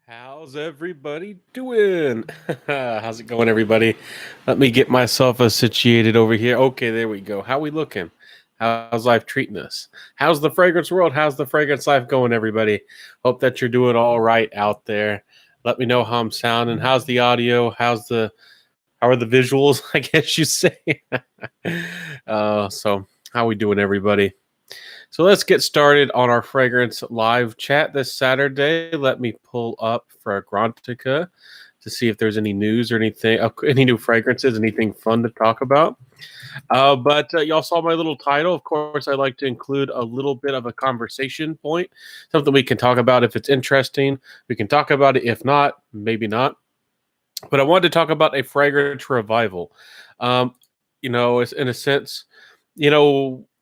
How's everybody doing? How's it going, everybody? Let me get myself situated over here. Okay, there we go. How we looking? How's life treating us? How's the fragrance world? How's the fragrance life going, everybody? Hope that you're doing all right out there. Let me know how I'm sounding. How's the audio? How are the visuals? I guess you say. So how we doing, everybody? So let's get started on our fragrance live chat this Saturday. Let me pull up Fragrantica to see if there's any news or anything, any new fragrances, anything fun to talk about. But y'all saw my little title. Of course, I like to include a little bit of a conversation point, something we can talk about if it's interesting. We can talk about it. If not, maybe not. But I wanted to talk about a fragrance revival. Um, it's in a sense,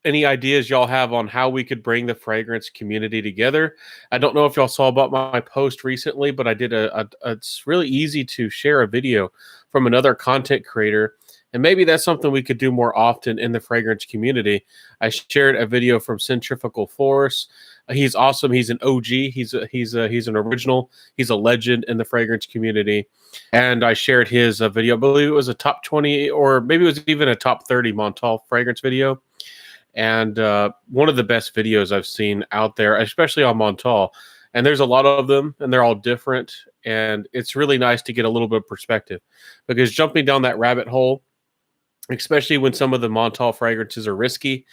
any ideas y'all have on how we could bring the fragrance community together? I don't know if y'all saw about my post recently, but I did it's really easy to share a video from another content creator. And maybe that's something we could do more often in the fragrance community. I shared a video from Centrifugal Force. He's awesome. He's an OG. He's an original. He's a legend in the fragrance community. And I shared his video. I believe it was a top 20, or maybe it was even a top 30 Montal fragrance video. And one of the best videos I've seen out there, especially on Montal. And there's a lot of them, and they're all different. And it's really nice to get a little bit of perspective, because jumping down that rabbit hole, especially when some of the Montal fragrances are risky,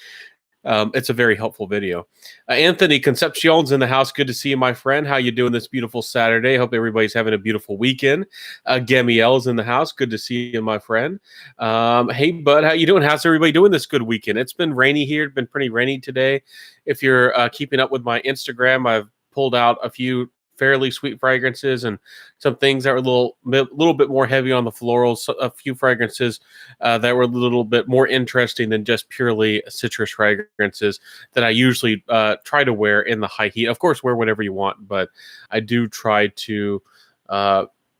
it's a very helpful video. Anthony Concepcion's in the house. Good to see you, my friend. How you doing this beautiful Saturday? Hope everybody's having a beautiful weekend. Gamiel's in the house. Good to see you, my friend. Hey, bud, how you doing? How's everybody doing this good weekend? It's been rainy here. It's been pretty rainy today. If you're keeping up with my Instagram, I've pulled out a few fairly sweet fragrances and some things that were a little bit more heavy on the florals. So a few fragrances that were a little bit more interesting than just purely citrus fragrances that I usually try to wear in the high heat. Of course, wear whatever you want, but I do try to,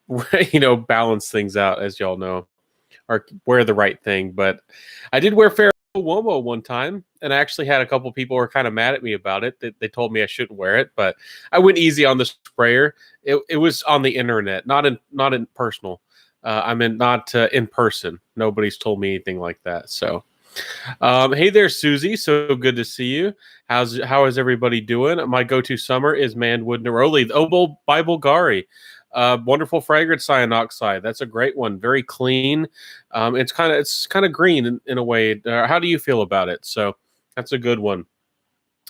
balance things out, as y'all know, or wear the right thing. But I did wear Womo one time, and I actually had a couple people who were kind of mad at me about it. They told me I shouldn't wear it, but I went easy on the sprayer. It was on the internet, not in personal. I meant not in person. Nobody's told me anything like that. So, hey there, Susie. So good to see you. How is everybody doing? My go-to summer is Manwood Neroli, the Obol by Bulgari. Wonderful fragrance cyanoxide. That's a great one. Very clean. It's kind of green in a way. How do you feel about it? So that's a good one.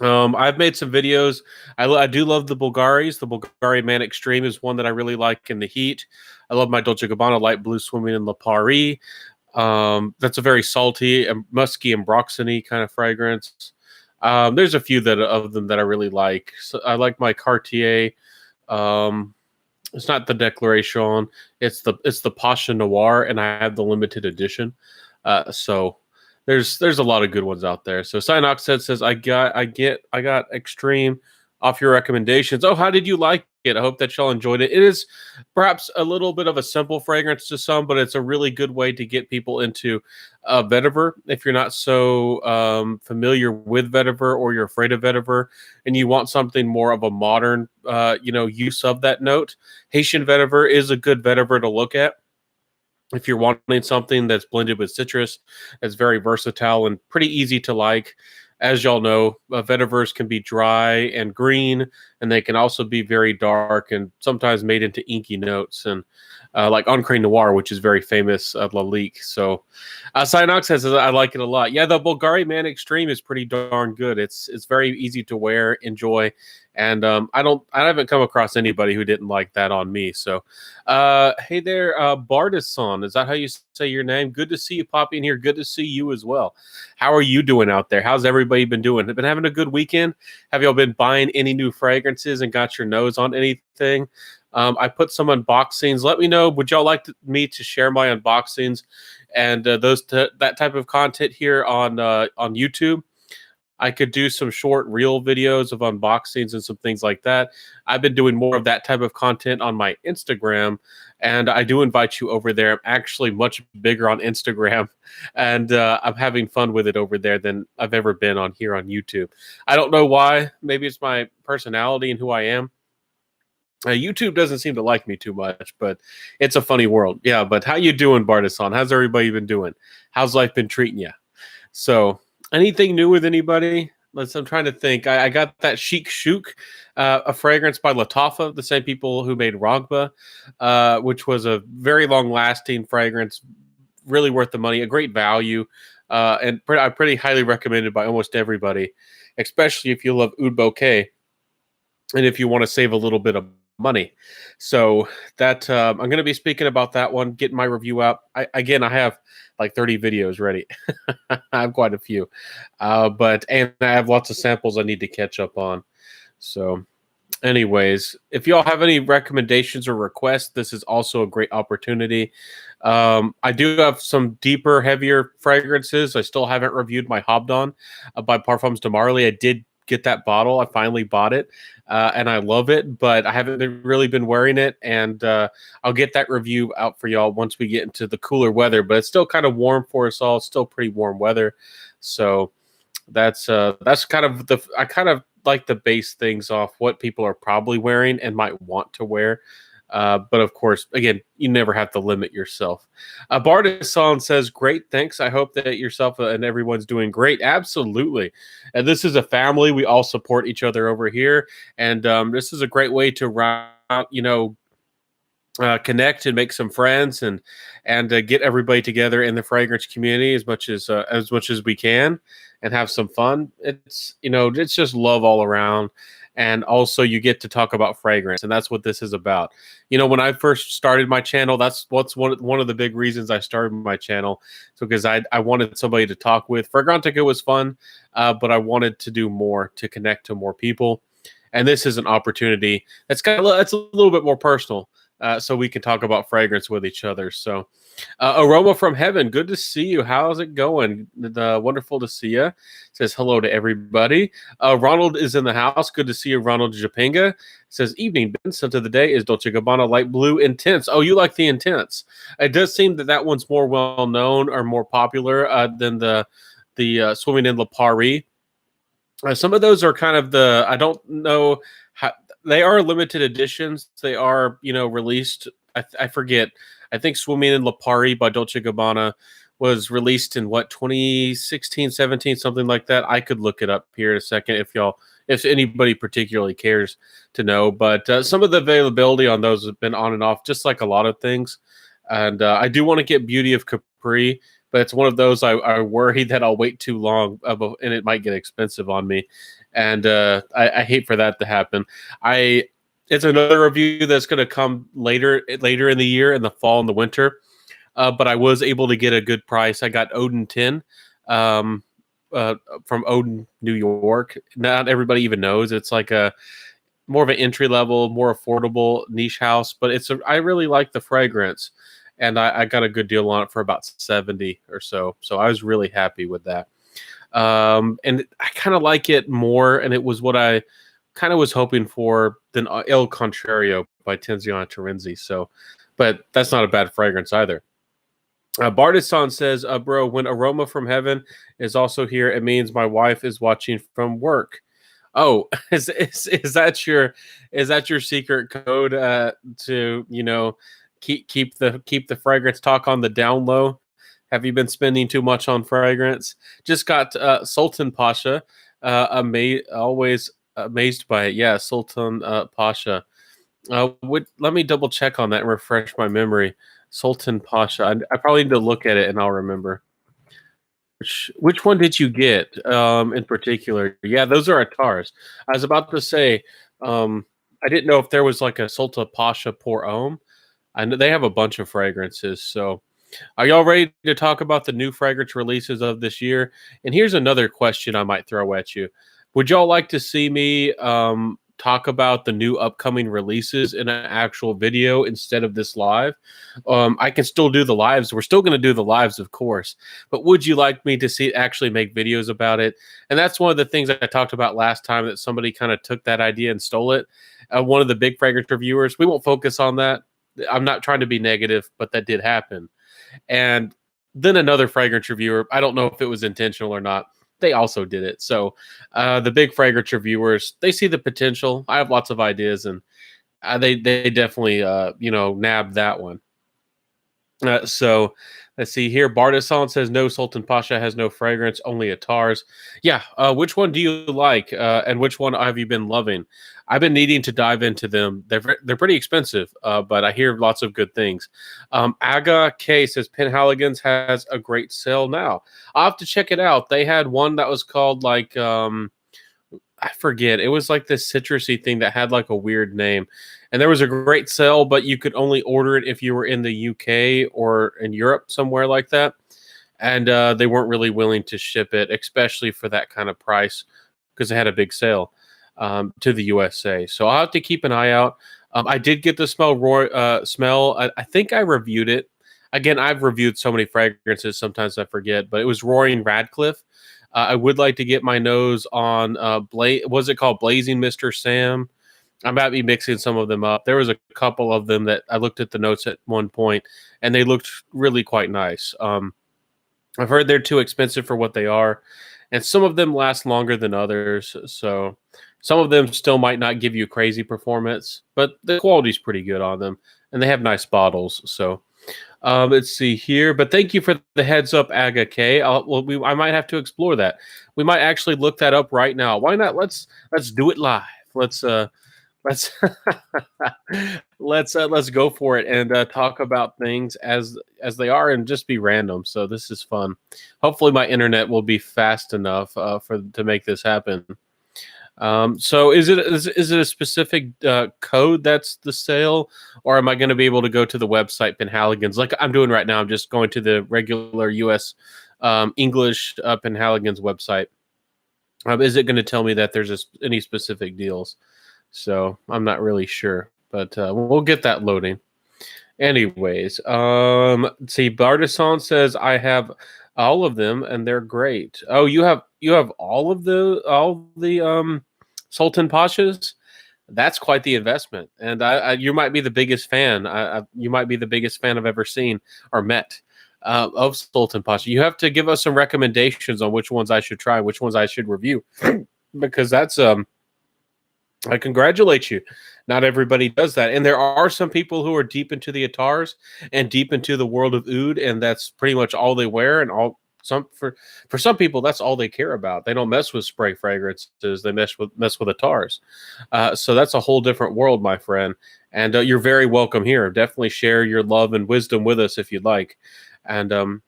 I've made some videos. I do love the Bulgaris. The Bulgari Man Extreme is one that I really like in the heat. I love my Dolce Gabbana Light Blue Swimming in La Paris. That's a very salty and musky and broxony kind of fragrance. There's a few of them that I really like. So I like my Cartier. It's not the Declaration. It's the Pasha Noir, and I have the limited edition. So there's a lot of good ones out there. So Cyanoxid says I got Extreme off your recommendations. Oh, how did you like it? I hope that y'all enjoyed it. It is perhaps a little bit of a simple fragrance to some, but it's a really good way to get people into vetiver. If you're not so familiar with vetiver, or you're afraid of vetiver, and you want something more of a modern, use of that note, Haitian vetiver is a good vetiver to look at. If you're wanting something that's blended with citrus, that's very versatile and pretty easy to like. As y'all know, vetivers can be dry and green, and they can also be very dark and sometimes made into inky notes, and like Encre Noir, which is very famous, Lalique. So Cyanox says I like it a lot. Yeah, the Bulgari Man Extreme is pretty darn good. It's very easy to wear, enjoy, and I haven't come across anybody who didn't like that on me. So hey there, Bardison, is that how you say your name? Good to see you pop in here. Good to see you as well. How are you doing out there? How's everybody been doing? Been having a good weekend? Have y'all been buying any new fragrances and got your nose on anything? I put some unboxings. Let me know. Would y'all like me to share my unboxings and that type of content here on YouTube? I could do some short reel videos of unboxings and some things like that. I've been doing more of that type of content on my Instagram, and I do invite you over there. I'm actually much bigger on Instagram, and I'm having fun with it over there than I've ever been on here on YouTube. I don't know why. Maybe it's my personality and who I am. YouTube doesn't seem to like me too much, but it's a funny world. Yeah, but how you doing, Bartison? How's everybody been doing? How's life been treating you? So, anything new with anybody? I'm trying to think. I got that Chic Chouk, a fragrance by Latafa, the same people who made Rogba, which was a very long-lasting fragrance, really worth the money, a great value, and pretty highly recommended by almost everybody, especially if you love oud bouquet and if you want to save a little bit of money. So that I'm going to be speaking about that one, getting my review out. I have like 30 videos ready. I have quite a few, and I have lots of samples I need to catch up on. So, anyways, if y'all have any recommendations or requests, this is also a great opportunity. I do have some deeper, heavier fragrances. I still haven't reviewed my Hobdon by Parfums de Marly. I did get that bottle. I finally bought it, and I love it, but I haven't really been wearing it. And I'll get that review out for y'all once we get into the cooler weather. But it's still kind of warm for us all. It's still pretty warm weather, so that's kind of I kind of like to base things off what people are probably wearing and might want to wear. But of course, again, you never have to limit yourself. Bardison says, "Great, thanks. I hope that yourself and everyone's doing great." Absolutely. And this is a family. We all support each other over here, and this is a great way to connect and make some friends and get everybody together in the fragrance community as much as we can and have some fun. It's just love all around. And also you get to talk about fragrance, and that's what this is about. When I first started my channel, that's what's one of the big reasons I started my channel. So because I wanted somebody to talk with. Fragrantica was fun, but I wanted to do more to connect to more people. And this is an opportunity that's a little bit more personal. So we can talk about fragrance with each other. So, Aroma from Heaven, good to see you. How's it going? Wonderful to see you. Says hello to everybody. Ronald is in the house. Good to see you, Ronald Japinga. Says evening, Ben. Scent of the day is Dolce Gabbana Light Blue Intense. Oh, you like the Intense? It does seem that one's more well known or more popular than the Swimming in La Paris. Some of those are kind of I don't know how they are limited editions. They are, released. I forget. I think Swimming in La Paris by Dolce Gabbana was released in 2016, 17, something like that. I could look it up here in a second if anybody particularly cares to know. But some of the availability on those have been on and off, just like a lot of things. And I do want to get Beauty of Capri, but it's one of those I worry that I'll wait too long and it might get expensive on me. And I hate for that to happen. It's another review that's going to come later in the year, in the fall and the winter. But I was able to get a good price. I got Odin 10 from Odin, New York. Not everybody even knows. It's like a more of an entry level, more affordable niche house. But I really like the fragrance. And I got a good deal on it for about 70 or so. So I was really happy with that. And I kind of like it more, and it was what I kind of was hoping for, than Il Contrario by Tiziana Terenzi. So, but that's not a bad fragrance either. Bardison says, bro, when Aroma from Heaven is also here, it means my wife is watching from work. Oh, is that your secret code to keep the fragrance talk on the down low? Have you been spending too much on fragrance? Just got Sultan Pasha. Always amazed by it. Yeah, Sultan Pasha. Let me double check on that and refresh my memory. Sultan Pasha. I probably need to look at it and I'll remember. Which one did you get in particular? Yeah, those are Atars. I was about to say, I didn't know if there was like a Sultan Pasha Pour Homme. I know they have a bunch of fragrances. So, are y'all ready to talk about the new fragrance releases of this year? And here's another question I might throw at you. Would y'all like to see me talk about the new upcoming releases in an actual video instead of this live? I can still do the lives. We're still going to do the lives, of course. But would you like me to actually make videos about it? And that's one of the things I talked about last time, that somebody kind of took that idea and stole it. One of the big fragrance reviewers. We won't focus on that. I'm not trying to be negative, but that did happen. And then another fragrance reviewer, I don't know if it was intentional or not, they also did it. So the big fragrance reviewers, they see the potential. I have lots of ideas, and They definitely nabbed that one. So let's see here. Bartisan says no, Sultan Pasha has no fragrance, only Atars. Yeah. Which one do you like, and which one have you been loving? I've been needing to dive into them. They're pretty expensive, but I hear lots of good things. Aga K says Penhaligon's has a great sale now. I'll have to check it out. They had one that was called like I forget. It was like this citrusy thing that had like a weird name. And there was a great sale, but you could only order it if you were in the UK or in Europe, somewhere like that. And they weren't really willing to ship it, especially for that kind of price, because they had a big sale to the USA. So I'll have to keep an eye out. I did get the smell. I think I reviewed it. Again, I've reviewed so many fragrances, sometimes I forget, but it was Roaring Radcliffe. I would like to get my nose on was it called Blazing Mr. Sam? I might be mixing some of them up. There was a couple of them that I looked at the notes at one point, and they looked really quite nice. I've heard they're too expensive for what they are, and some of them last longer than others. So some of them still might not give you crazy performance, but the quality's pretty good on them, and they have nice bottles. So let's see here. But thank you for the heads up, Aga K. I might have to explore that. We might actually look that up right now. Why not? Let's do it live. Let's let's go for it and talk about things as they are and just be random. So this is fun. Hopefully, my internet will be fast enough for to make this happen. So is it a specific code that's the sale, or am I going to be able to go to the website Penhaligon's like I'm doing right now? I'm just going to the regular U.S. English Penhaligon's website. Is it going to tell me that there's any specific deals? So I'm not really sure, but we'll get that loading. Anyways, let's see. Bartisan says I have all of them and they're great. Oh, you have all the Sultan Pashas. That's quite the investment, and you might be the biggest fan. You might be the biggest fan I've ever seen or met of Sultan Pasha. You have to give us some recommendations on which ones I should try, which ones I should review, because that's I congratulate you. Not everybody does that. And there are some people who are deep into the Atars and deep into the world of oud, and that's pretty much all they wear. And for some people, that's all they care about. They don't mess with spray fragrances. They mess with Atars. So that's a whole different world, my friend. And you're very welcome here. Definitely share your love and wisdom with us if you'd like. And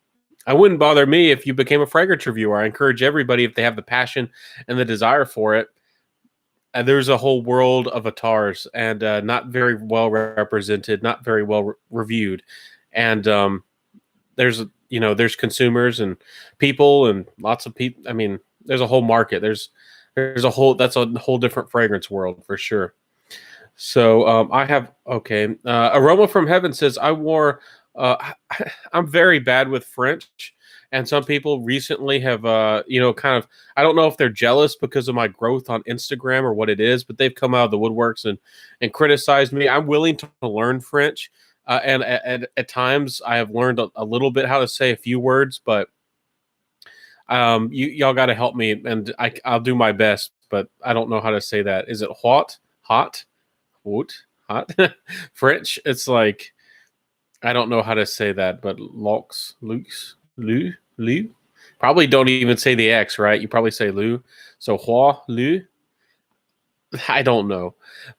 I wouldn't bother me if you became a fragrance reviewer. I encourage everybody, if they have the passion and the desire for it. There's a whole world of Atars, and not very well represented, not very well reviewed. And there's consumers and people and lots of people. I mean, there's a whole market. That's a whole different fragrance world for sure. So I have Aroma from Heaven says I wore. I'm very bad with French, and some people recently have kind of, I don't know if they're jealous because of my growth on Instagram or what it is, but they've come out of the woodworks and criticized me. I'm willing to learn French, and at times I have learned a little bit how to say a few words, but y'all got to help me, and I'll do my best, but I don't know how to say that. Is it hot, hot? French? It's like, I don't know how to say that, but lux, lu, probably don't even say the X, right? You probably say lu. So lu. I don't know,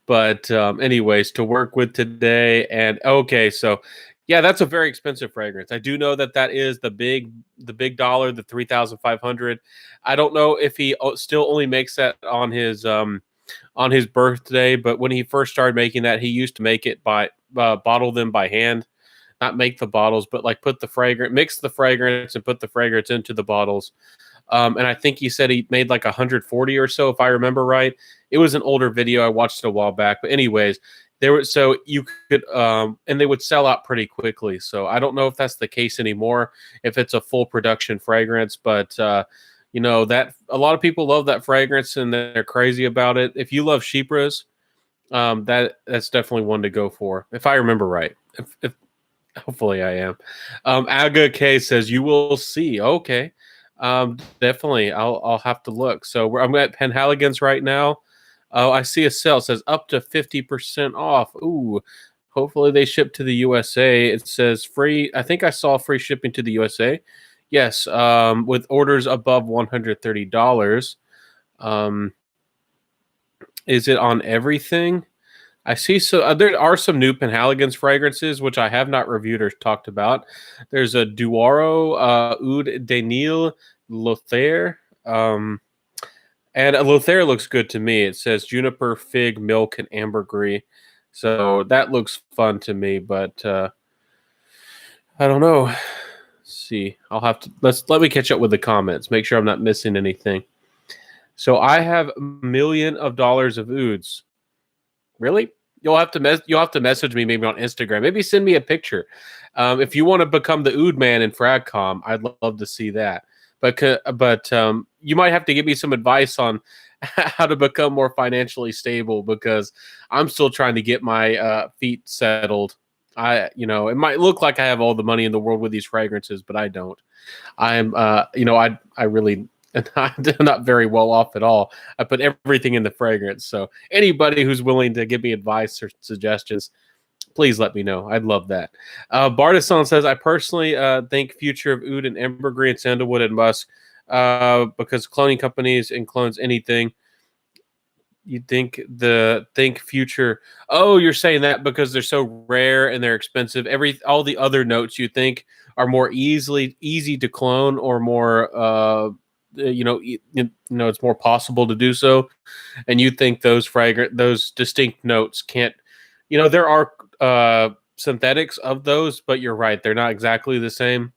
but anyways, to work with today, and okay, so yeah, that's a very expensive fragrance. I do know that is the big dollar, the 3,500. I don't know if he still only makes that on his birthday, but when he first started making that, he used to make it by bottle them by hand. Not make the bottles, but like mix the fragrance and put the fragrance into the bottles. And I think he said he made like 140 or so, if I remember right. It was an older video. I watched it a while back. But anyways, so you could, and they would sell out pretty quickly. So I don't know if that's the case anymore, if it's a full production fragrance, but that a lot of people love that fragrance and they're crazy about it. If you love Chypres, that's definitely one to go for, if I remember right. If hopefully I am. Aga K says you will see. Okay. Definitely. I'll have to look. So I'm at Penhaligon's right now. Oh, I see a sale. It says up to 50% off. Ooh, hopefully they ship to the USA. It says free. I think I saw free shipping to the USA. Yes, with orders above $130. Um, is it on everything? I see. So there are some new Penhaligon's fragrances which I have not reviewed or talked about. There's a Duaro Oud de Nil Lothair. And Lothair looks good to me. It says juniper, fig, milk, and ambergris. So that looks fun to me, but I don't know. Let's see. I'll have to let me catch up with the comments. Make sure I'm not missing anything. So I have $1 million of ouds. Really? You'll have to message me maybe on Instagram. Maybe send me a picture. If you want to become the Oud man in Fragcom, I'd love to see that. But you might have to give me some advice on how to become more financially stable because I'm still trying to get my feet settled. It might look like I have all the money in the world with these fragrances, but I don't. I really I'm not very well off at all. I put everything in the fragrance. So anybody who's willing to give me advice or suggestions, please let me know. I'd love that. Bardisson says, I personally think future of oud and ambergris and sandalwood and musk because cloning companies and clones anything. You think future? Oh, you're saying that because they're so rare and they're expensive. All the other notes you think are more easy to clone or more it's more possible to do so, and you think those distinct notes can't. There are synthetics of those, but you're right, they're not exactly the same.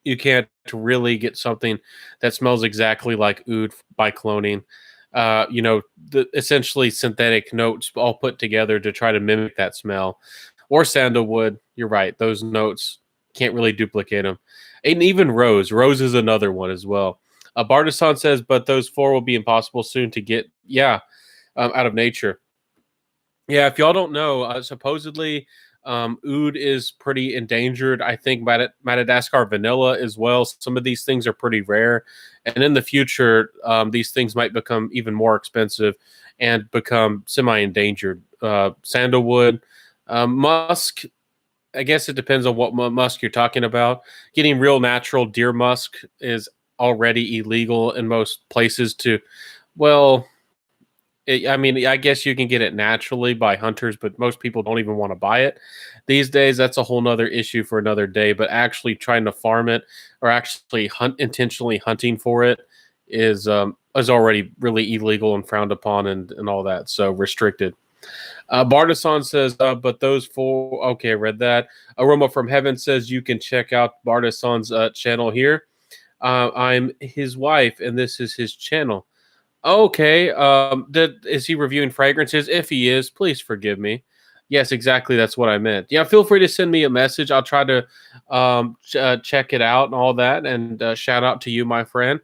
You can't really get something that smells exactly like oud by cloning. The essentially synthetic notes all put together to try to mimic that smell, or sandalwood. You're right; those notes can't really duplicate them. And even rose. Rose is another one as well. Bardisson says, but those four will be impossible soon to get. Yeah, out of nature. Yeah, if y'all don't know, supposedly oud is pretty endangered. I think Madagascar vanilla as well. Some of these things are pretty rare, and in the future, these things might become even more expensive and become semi-endangered. Sandalwood, musk. I guess it depends on what musk you're talking about. Getting real natural deer musk is already illegal in most places. Well, I guess you can get it naturally by hunters, but most people don't even want to buy it these days. That's a whole nother issue for another day. But actually trying to farm it or actually intentionally hunting for it is already really illegal and frowned upon and all that. So restricted. Bardisson says, but those four. Okay, I read that. Aroma from Heaven says you can check out Bardisson's channel here. I'm his wife, and this is his channel. Okay. Is he reviewing fragrances? If he is, please forgive me. Yes, exactly. That's what I meant. Yeah, feel free to send me a message. I'll try to check it out and all that. And shout out to you, my friend.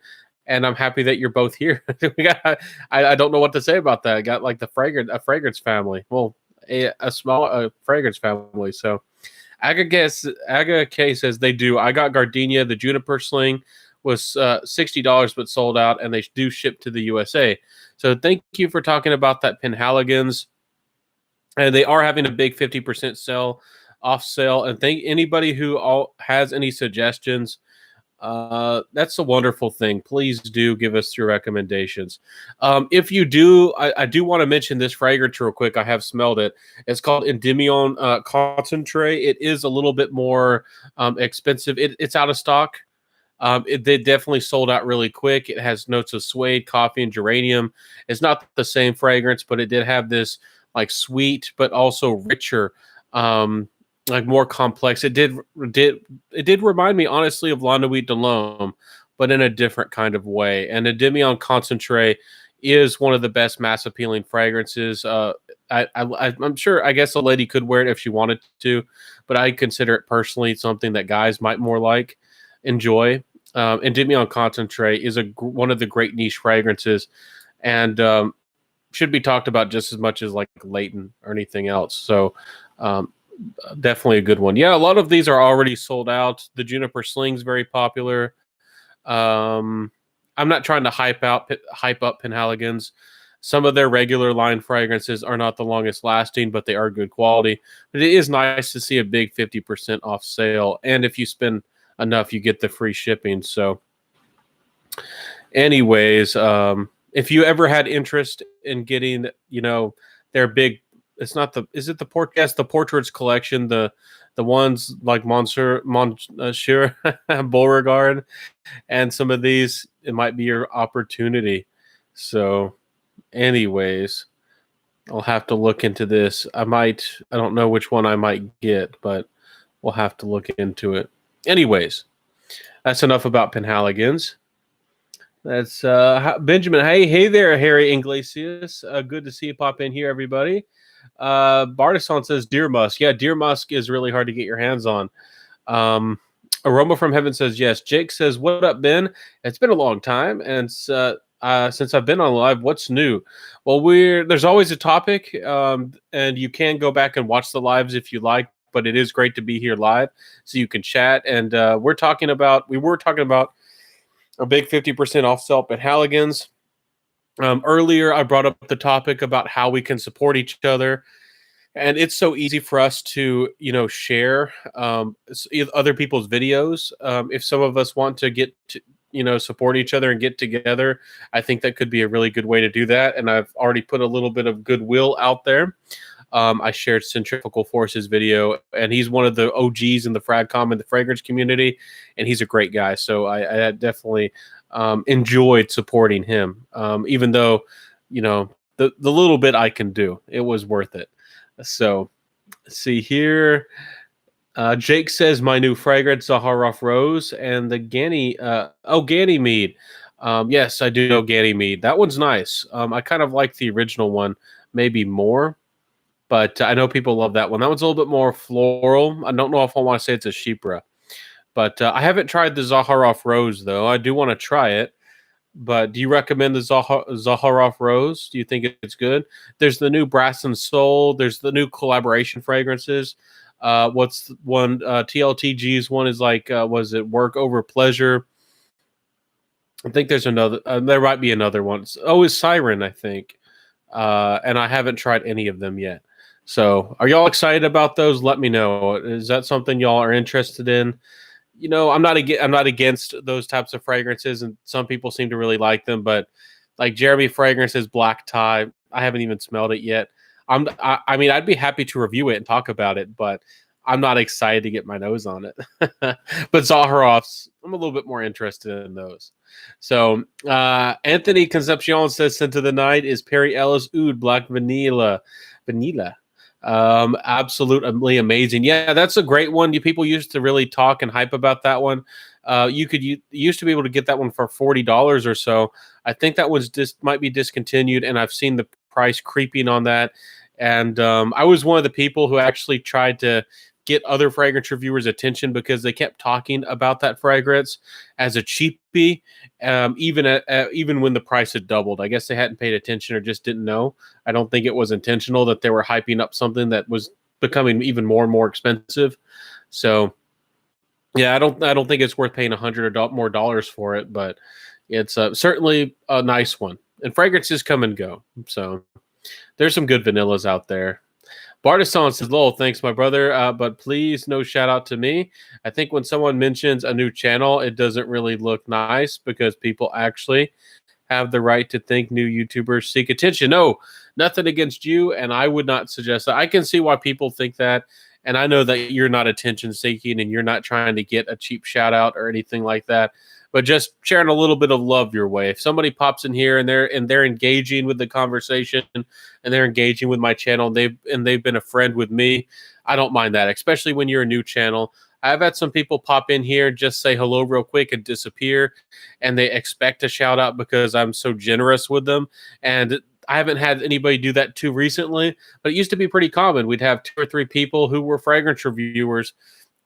And I'm happy that you're both here. I don't know what to say about that. I got like a fragrance family. Well, a small fragrance family. So Aga K says they do. I got Gardenia, the Juniper Sling was $60 but sold out, and they do ship to the USA. So thank you for talking about that Penhaligon's. And they are having a big 50% off sale. And thank anybody who has any suggestions. That's a wonderful thing. Please do give us your recommendations. If you do, I do want to mention this fragrance real quick. I have smelled it. It's called Endymion Concentrate. It is a little bit more expensive. It's out of stock. They definitely sold out really quick. It has notes of suede, coffee, and geranium. It's not the same fragrance, but it did have this like sweet, but also richer, like more complex. It did remind me honestly of La Nuit de l'Homme, but in a different kind of way. And Endymion Concentrate is one of the best mass appealing fragrances. I'm sure. I guess a lady could wear it if she wanted to, but I consider it personally something that guys might more enjoy. Endymion Concentrate is one of the great niche fragrances, and should be talked about just as much as like Leighton or anything else. So definitely a good one. Yeah, a lot of these are already sold out. The Juniper Sling's very popular. I'm not trying to hype up Penhaligon's. Some of their regular line fragrances are not the longest lasting, but they are good quality. But it is nice to see a big 50% off sale. And if you spend enough, you get the free shipping. So, anyways, if you ever had interest in getting, their big, it's not the, is it the port? Yes, the Portraits collection, the ones like Monsieur Beauregard, and some of these, it might be your opportunity. So, anyways, I'll have to look into this. I don't know which one I might get, but we'll have to look into it. Anyways, that's enough about Penhaligons. That's Benjamin. Hey there, Harry Iglesias. Good to see you pop in here, everybody. Bardison says Deer Musk. Yeah, Deer Musk is really hard to get your hands on. Aroma from Heaven says yes. Jake says, "What up, Ben? It's been a long time, and since I've been on live, what's new?" Well, there's always a topic, and you can go back and watch the lives if you like. But it is great to be here live, so you can chat. And we were talking about a big 50% off sale at Halligan's. Earlier, I brought up the topic about how we can support each other. And it's so easy for us to, share other people's videos. If some of us want to get to, support each other and get together, I think that could be a really good way to do that. And I've already put a little bit of goodwill out there. I shared Centrifugal Forces video, and he's one of the OGs in the Fragcom and the fragrance community, and he's a great guy. So I definitely enjoyed supporting him, even though, the little bit I can do, it was worth it. So, let's see here. Jake says my new fragrance, Zaharoff Rose, and the Ganymede. Yes, I do know Ganymede. That one's nice. I kind of like the original one, maybe more. But I know people love that one. That one's a little bit more floral. I don't know if I want to say it's a Chypre. But I haven't tried the Zaharoff Rose, though. I do want to try it. But do you recommend the Zaharoff Rose? Do you think it's good? There's the new Brass and Soul. There's the new collaboration fragrances. What's one? TLTG's one is like, was it Work Over Pleasure? I think there's another. There might be another one. It's Siren, I think. And I haven't tried any of them yet. So, are y'all excited about those? Let me know. Is that something y'all are interested in? I'm not against those types of fragrances, and some people seem to really like them. But like Jeremy Fragrance's Black Tie, I haven't even smelled it yet. I mean, I'd be happy to review it and talk about it, but I'm not excited to get my nose on it. But Zaharoff's, I'm a little bit more interested in those. So Anthony Concepcion says Scent of the Night is Perry Ellis Oud Black Vanilla. Absolutely amazing. Yeah, that's a great one. People used to really talk and hype about that one. You used to be able to get that one for $40 or so. I think that was might be discontinued, and I've seen the price creeping on that. And I was one of the people who actually tried to get other fragrance reviewers' attention because they kept talking about that fragrance as a cheapie, even when the price had doubled. I guess they hadn't paid attention or just didn't know. I don't think it was intentional that they were hyping up something that was becoming even more and more expensive. So, yeah, I don't think it's worth paying $100 or more dollars for it, but it's certainly a nice one. And fragrances come and go, so there's some good vanillas out there. Bardison says, "Lol, thanks, my brother, but please no shout out to me. I think when someone mentions a new channel, it doesn't really look nice because people actually have the right to think new YouTubers seek attention. No, nothing against you, and I would not suggest that. I can see why people think that, and I know that you're not attention seeking and you're not trying to get a cheap shout out or anything like that. But just sharing a little bit of love your way. If somebody pops in here and they're engaging with the conversation and they're engaging with my channel and they've been a friend with me, I don't mind that, especially when you're a new channel. I've had some people pop in here, just say hello real quick and disappear, and they expect a shout out because I'm so generous with them. And I haven't had anybody do that too recently, but it used to be pretty common. We'd have 2 or 3 people who were fragrance reviewers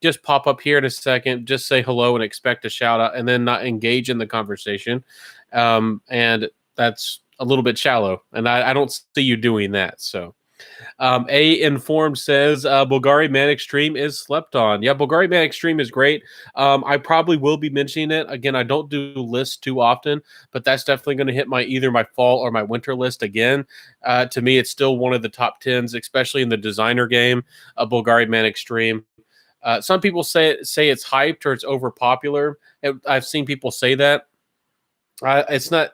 just pop up here in a second, just say hello and expect a shout out, and then not engage in the conversation. And that's a little bit shallow, and I don't see you doing that. So A Informed says Bulgari Man Extreme is slept on. Yeah, Bulgari Man Extreme is great. I probably will be mentioning it again. I don't do lists too often, but that's definitely going to hit either my fall or my winter list again. To me, it's still one of the top tens, especially in the designer game. Bulgari Man Extreme. Some people say it's hyped or it's overpopular. I've seen people say that. It's not,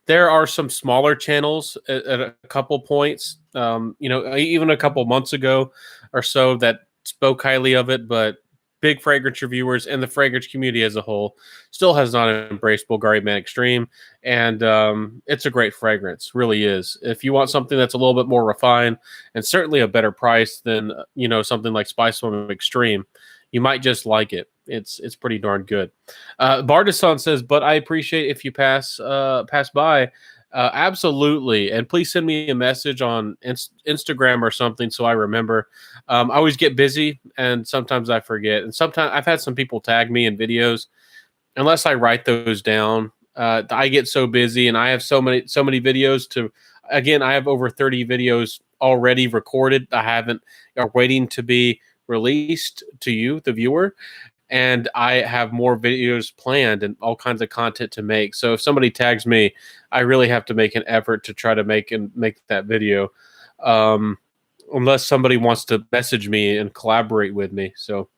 there are some smaller channels at a couple points, even a couple months ago or so that spoke highly of it, but big fragrance reviewers and the fragrance community as a whole still has not embraced Bulgari Man Extreme. And it's a great fragrance, really is. If you want something that's a little bit more refined and certainly a better price than, something like Spice Woman Extreme, you might just like it. It's pretty darn good. Bardason says, but I appreciate if you pass by. Absolutely. And please send me a message on Instagram or something so I remember. I always get busy and sometimes I forget. And sometimes I've had some people tag me in videos. Unless I write those down, I get so busy and I have so many videos I have over 30 videos already recorded. Are waiting to be released to you, the viewer. And I have more videos planned and all kinds of content to make. So if somebody tags me, I really have to make an effort to try to make that video, unless somebody wants to message me and collaborate with me. So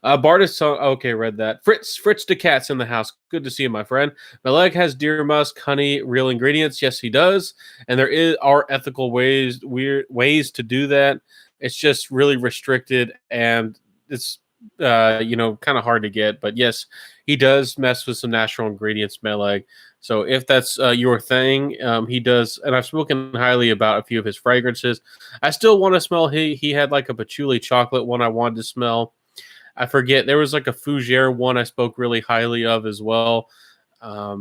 Bardis, okay, read that. Fritz the cat's in the house. Good to see you, my friend. Meleg has deer musk, honey, real ingredients. Yes, he does. And there are ethical ways to do that. It's just really restricted and it's kind of hard to get, but yes, he does mess with some natural ingredients, Meleg. So if that's your thing, he does. And I've spoken highly about a few of his fragrances. I still want to smell. He had like a patchouli chocolate one I wanted to smell. I forget. There was like a fougere one I spoke really highly of as well.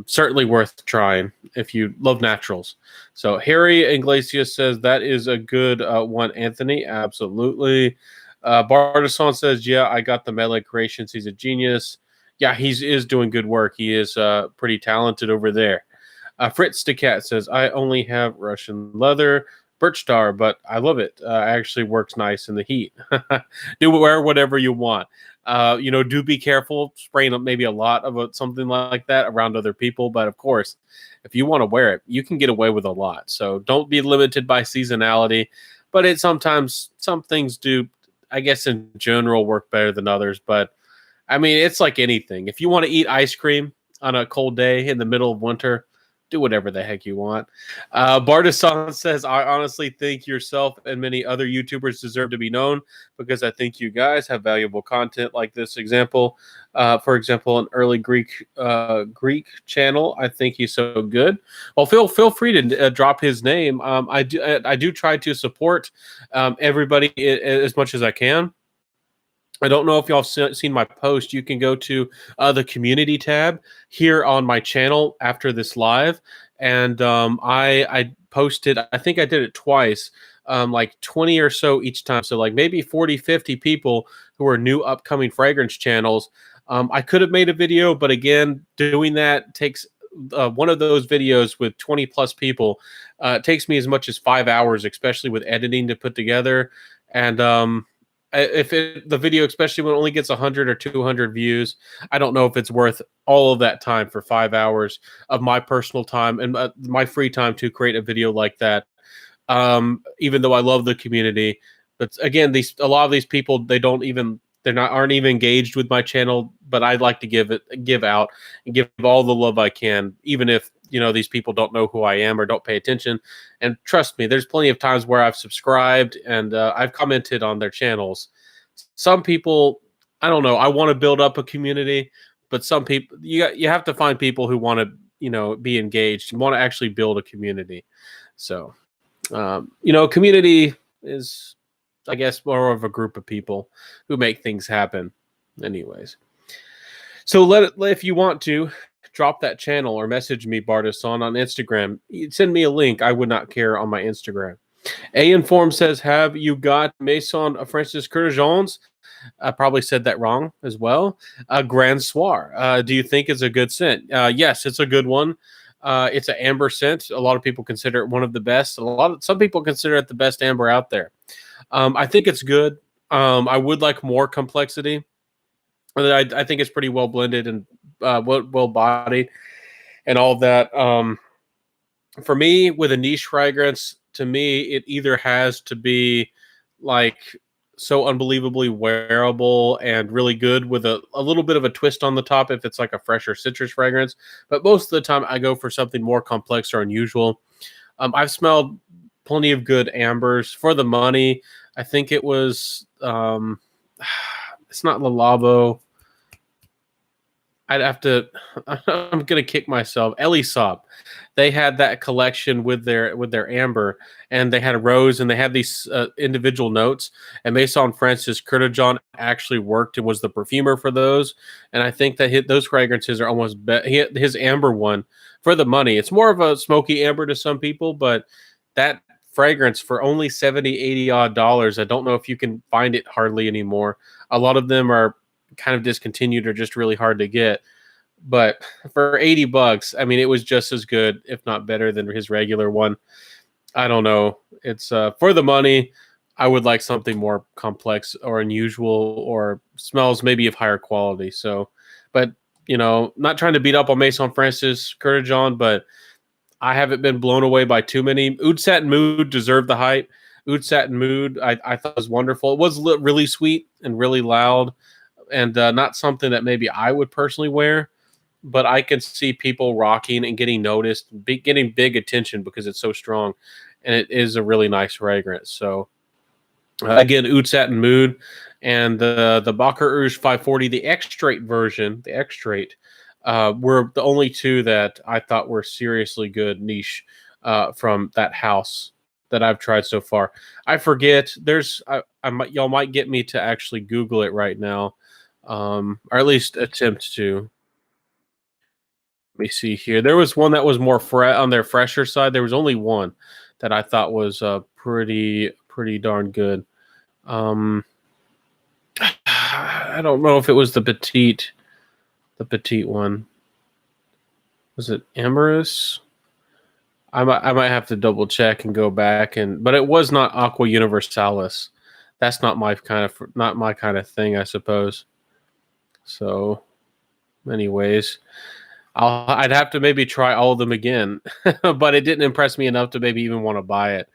Certainly worth trying if you love naturals. So Harry Iglesias says that is a good one, Anthony. Absolutely. Bardason says, yeah, I got the Melee creations. He's a genius. Yeah, he is doing good work. He is pretty talented over there. Fritz the cat says, I only have Russian leather, birch tar, but I love it. Actually works nice in the heat. Do wear whatever you want. Do be careful spraying up maybe a lot of something like that around other people. But of course, if you want to wear it, you can get away with a lot. So don't be limited by seasonality. But sometimes some things do, I guess in general, work better than others. But I mean, it's like anything. If you want to eat ice cream on a cold day in the middle of winter, do whatever the heck you want. Bardason says, I honestly think yourself and many other YouTubers deserve to be known because I think you guys have valuable content like this example. For example, an early Greek channel. I think he's so good. Well, feel free to drop his name. I do try to support everybody as much as I can. I don't know if y'all have seen my post. You can go to the community tab here on my channel after this live. And I posted, I think I did it twice, like 20 or so each time. So like maybe 40, 50 people who are new upcoming fragrance channels. I could have made a video, but again, doing that takes one of those videos with 20 plus people. It takes me as much as 5 hours, especially with editing to put together. And if the video, especially when it only gets 100 or 200 views, I don't know if it's worth all of that time for 5 hours of my personal time and my free time to create a video like that. Even though I love the community, but again, a lot of these people, aren't even engaged with my channel, but I'd like to give out and give all the love I can, even if these people don't know who I am or don't pay attention. And trust me, there's plenty of times where I've subscribed and I've commented on their channels. Some people, I don't know, I want to build up a community, but some people, you have to find people who want to be engaged and want to actually build a community. So community is, I guess, more of a group of people who make things happen. Anyways, so if you want to drop that channel or message me, Bardason, on Instagram. Send me a link. I would not care on my Instagram. A Inform says, have you got Maison Francis Courgeons? I probably said that wrong as well. Grand Soir. Do you think it's a good scent? Yes, it's a good one. It's an amber scent. A lot of people consider it one of the best. Some people consider it the best amber out there. I think it's good. I would like more complexity. I think it's pretty well blended and well bodied and all of that. For me, with a niche fragrance, to me, it either has to be like so unbelievably wearable and really good with a little bit of a twist on the top if it's like a fresher citrus fragrance. But most of the time, I go for something more complex or unusual. I've smelled plenty of good ambers for the money. I think it was, it's not Le Labo. I'd have to. I'm gonna kick myself. Elisop, they had that collection with their amber, and they had a rose, and they had these individual notes. And Maison Francis Kurtajan actually worked and was the perfumer for those. And I think that those fragrances are almost his amber one for the money. It's more of a smoky amber to some people, but that fragrance for only 70, 80 odd dollars. I don't know if you can find it hardly anymore. A lot of them are kind of discontinued or just really hard to get. But for $80, I mean, it was just as good, if not better, than his regular one. I don't know. It's for the money. I would like something more complex or unusual or smells maybe of higher quality. So, but not trying to beat up on Maison Francis Kurtajan, but I haven't been blown away by too many. Oud Satin Mood deserved the hype. Oud Satin Mood, I thought was wonderful. It was really sweet and really loud, and not something that maybe I would personally wear, but I can see people rocking and getting noticed, getting big attention because it's so strong, and it is a really nice fragrance. So again, Oud Satin Mood and the Baccarat Rouge 540, the extrait version, were the only two that I thought were seriously good niche from that house that I've tried so far. I forget. Y'all might get me to actually Google it right now. Or at least attempt to. Let me see here. There was one that was more on their fresher side. There was only one that I thought was pretty darn good. I don't know if it was the petite one. Was it Amorous? I might have to double check and go back but it was not Aqua Universalis. That's not my kind of thing, I suppose. So, anyways, I'd have to maybe try all of them again, but it didn't impress me enough to maybe even want to buy it.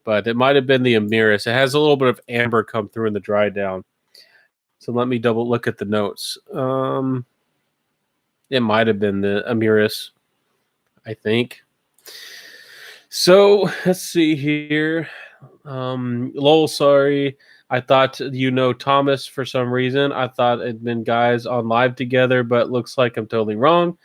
But it might have been the Amiris. It has a little bit of amber come through in the dry down. So let me double look at the notes. It might have been the Amiris, I think. So let's see here. Lol, sorry. I thought Thomas for some reason. I thought it'd been guys on live together, but looks like I'm totally wrong.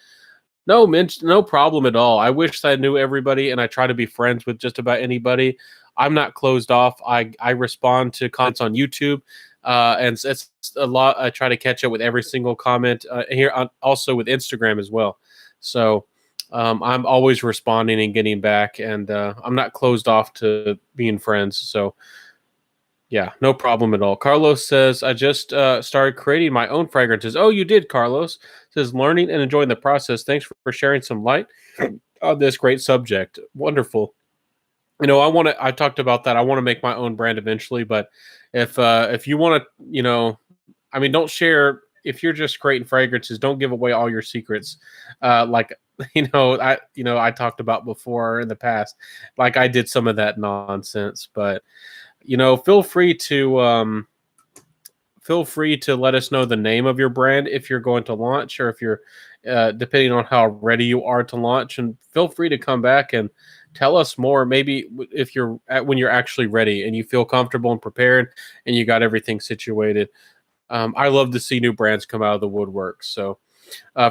No, Minch, no problem at all. I wish I knew everybody, and I try to be friends with just about anybody. I'm not closed off. I respond to comments on YouTube, and it's a lot. I try to catch up with every single comment here, also with Instagram as well. So I'm always responding and getting back, and I'm not closed off to being friends. So yeah, no problem at all. Carlos says, I just started creating my own fragrances. Oh, you did, Carlos. Says, learning and enjoying the process. Thanks for sharing some light on this great subject. Wonderful. I talked about that. I want to make my own brand eventually, but if you want to, don't share. If you're just creating fragrances, don't give away all your secrets. I talked about before in the past, like I did some of that nonsense, but feel free to let us know the name of your brand if you're going to launch, or if you're depending on how ready you are to launch, and feel free to come back and tell us more. Maybe if when you're actually ready and you feel comfortable and prepared and you got everything situated. I love to see new brands come out of the woodwork. So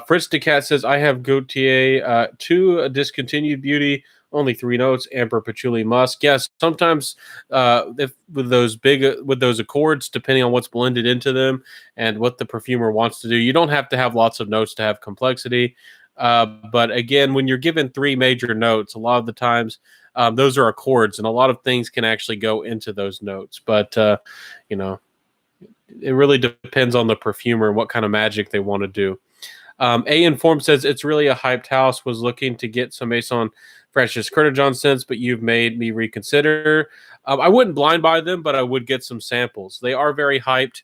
Fritz DeCat says, I have Gautier 2 discontinued beauty, only 3 notes, amber, patchouli, musk. Yes, sometimes with those accords, depending on what's blended into them and what the perfumer wants to do, you don't have to have lots of notes to have complexity. But again, when you're given 3 major notes, a lot of the times those are accords, and a lot of things can actually go into those notes. But it really depends on the perfumer and what kind of magic they want to do. A Inform says it's really a hyped house. Was looking to get some Maison Francis Kurtajon scents, but you've made me reconsider. I wouldn't blind buy them, but I would get some samples. They are very hyped.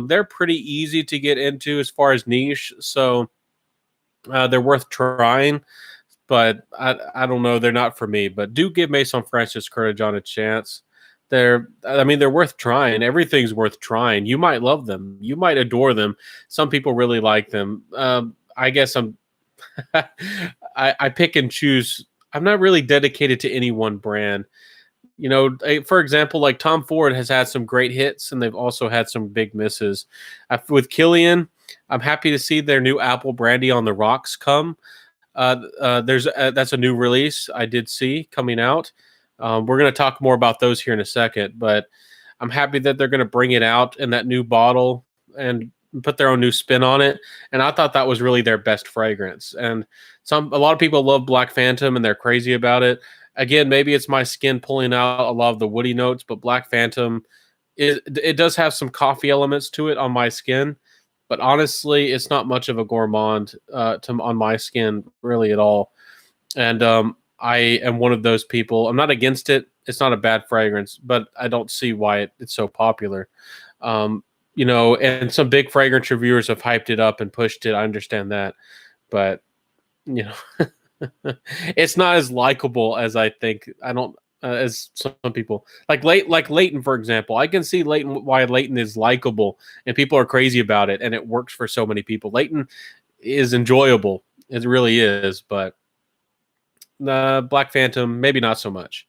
They're pretty easy to get into as far as niche, so they're worth trying. But I don't know. They're not for me. But do give Maison Francis Kurtajon a chance. They're worth trying. Everything's worth trying. You might love them. You might adore them. Some people really like them. I guess I pick and choose. I'm not really dedicated to any one brand. For example, like Tom Ford has had some great hits, and they've also had some big misses. With Killian, I'm happy to see their new apple brandy on the rocks come. That's a new release I did see coming out. We're going to talk more about those here in a second, but I'm happy that they're going to bring it out in that new bottle and put their own new spin on it. And I thought that was really their best fragrance. And a lot of people love Black Phantom and they're crazy about it. Again, maybe it's my skin pulling out a lot of the woody notes, but Black Phantom, it does have some coffee elements to it on my skin. But honestly, it's not much of a gourmand on my skin really at all. And I am one of those people. I'm not against it. It's not a bad fragrance, but I don't see why it's so popular. And some big fragrance reviewers have hyped it up and pushed it. I understand that, but you know, it's not as likable as I think. I don't as some people like Leighton, for example. I can see why Leighton is likable and people are crazy about it, and it works for so many people. Leighton is enjoyable. It really is, but Black Phantom, maybe not so much.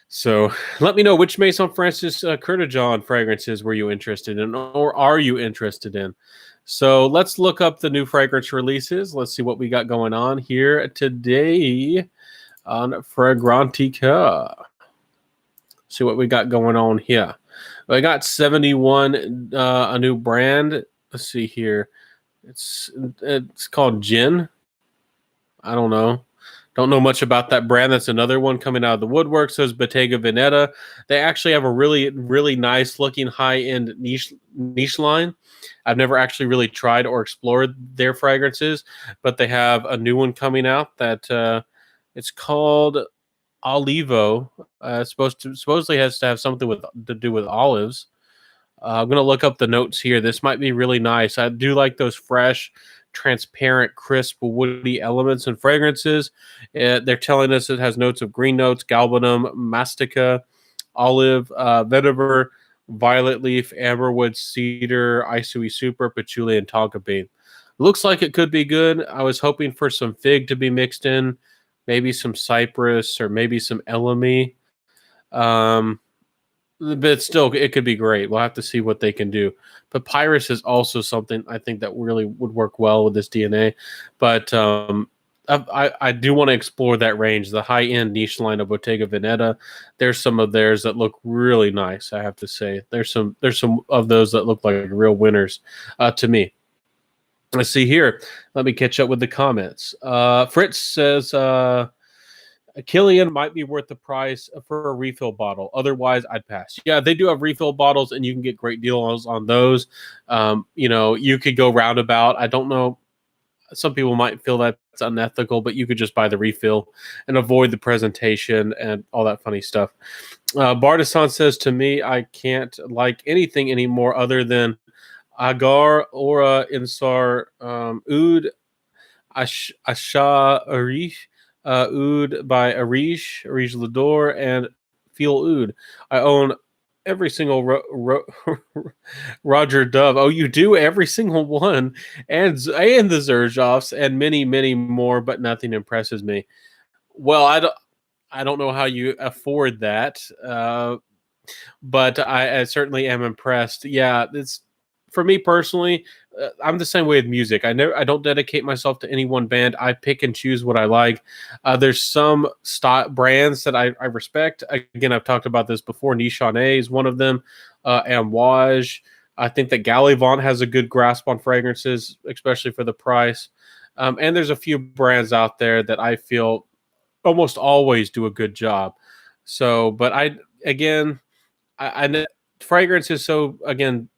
So let me know which Maison Francis Kurtajon fragrances were you interested in, or are you interested in? So let's look up the new fragrance releases. Let's see what we got going on here today on Fragrantica. See what we got going on here. I got 71, a new brand. Let's see here. It's called Gin. I don't know. Don't know much about that brand. That's another one coming out of the woodwork. Says Bottega Veneta. They actually have a really, really nice looking high-end niche line. I've never actually really tried or explored their fragrances, but they have a new one coming out that it's called Olivo. Supposedly has to have something to do with olives. I'm going to look up the notes here. This might be really nice. I do like those fresh, transparent, crisp, woody elements and fragrances. They're telling us it has notes of green notes, galbanum, mastica, olive, vetiver, violet leaf, amberwood, cedar, isui super, patchouli, and tonka bean. Looks like it could be good. I was hoping for some fig to be mixed in, maybe some cypress or maybe some elemi. But still, it could be great. We'll have to see what they can do. Papyrus is also something I think that really would work well with this DNA. But I do want to explore that range. The high-end niche line of Bottega Veneta. There's some of theirs that look really nice, I have to say. There's some of those that look like real winners to me. Let's see here. Let me catch up with the comments. Fritz says... Killian might be worth the price for a refill bottle. Otherwise, I'd pass. Yeah, they do have refill bottles, and you can get great deals on those. You could go roundabout. I don't know. Some people might feel that's unethical, but you could just buy the refill and avoid the presentation and all that funny stuff. Bartisan says, to me, I can't like anything anymore other than Agar, Aura, Insar, Oud, Asha, Arish, Oud by Arish Lador, and Feel Oud. I own every single Roger Dove. Oh, you do every single one, and the Zerjoffs, and many, many more, but nothing impresses me. Well, I don't know how you afford that, but I certainly am impressed. Yeah, it's for me personally. I'm the same way with music. I don't dedicate myself to any one band. I pick and choose what I like. There's some brands that I respect. Again, I've talked about this before. Nichonnet is one of them. Amouage. I think that Gallivant has a good grasp on fragrances, especially for the price. And there's a few brands out there that I feel almost always do a good job. So, but I fragrance is so, again,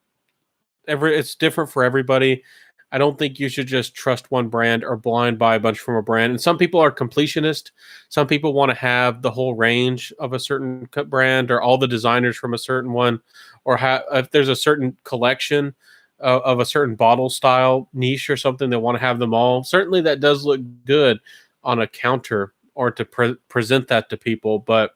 it's different for everybody. I don't think you should just trust one brand or blind buy a bunch from a brand. And some people are completionist. Some people want to have the whole range of a certain brand or all the designers from a certain one, or if there's a certain collection of a certain bottle style niche or something, they want to have them all. Certainly, that does look good on a counter or to present that to people, but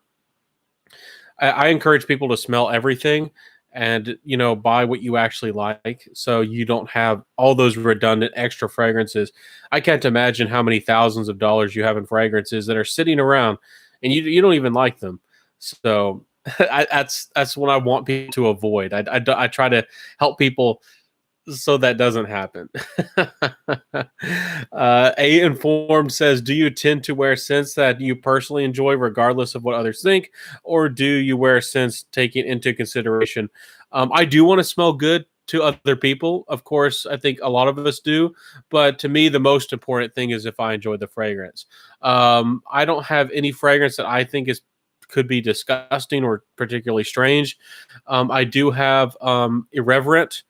I encourage people to smell everything and buy what you actually like, so you don't have all those redundant extra fragrances. I can't imagine how many thousands of dollars you have in fragrances that are sitting around and you don't even like them. So that's what I want people to avoid. I try to help people so that doesn't happen. A Informed says, do you tend to wear scents that you personally enjoy regardless of what others think, or do you wear scents taking into consideration? I do want to smell good to other people. Of course, I think a lot of us do, but to me, the most important thing is if I enjoy the fragrance. I don't have any fragrance that I think could be disgusting or particularly strange. I do have Irreverent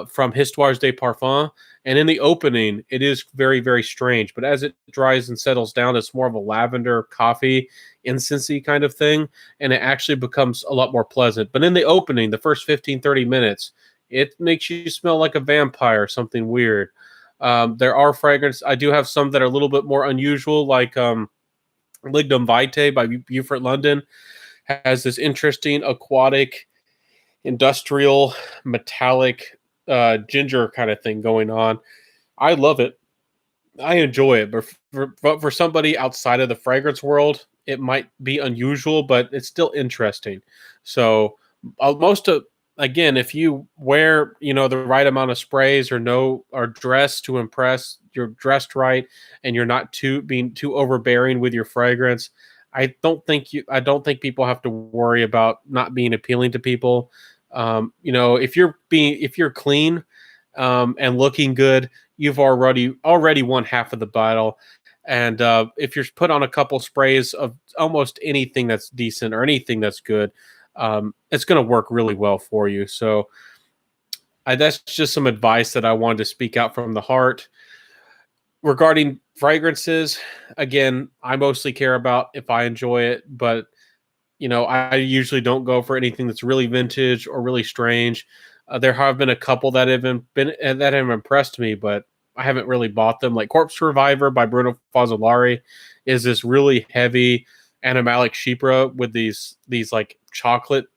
from Histoires de Parfum. And in the opening, it is very, very strange. But as it dries and settles down, it's more of a lavender coffee, incensey kind of thing. And it actually becomes a lot more pleasant. But in the opening, the first 15, 30 minutes, it makes you smell like a vampire, something weird. There are fragrances. I do have some that are a little bit more unusual, like Lignum Vitae by Beaufort London has this interesting aquatic, industrial, metallic ginger kind of thing going on. I love it. I enjoy it, but for somebody outside of the fragrance world, it might be unusual, but it's still interesting. So most of again, if you wear the right amount of sprays or dressed to impress, you're dressed right, and you're not being too overbearing with your fragrance. I don't think people have to worry about not being appealing to people. If you're clean and looking good, you've already won half of the battle. And if you're put on a couple sprays of almost anything that's decent or anything that's good, it's going to work really well for you. So that's just some advice that I wanted to speak out from the heart. Regarding fragrances, again, I mostly care about if I enjoy it, but I usually don't go for anything that's really vintage or really strange. There have been a couple that have impressed me, but I haven't really bought them. Like Corpse Reviver by Bruno Fazzolari is this really heavy animalic chypre with these like chocolate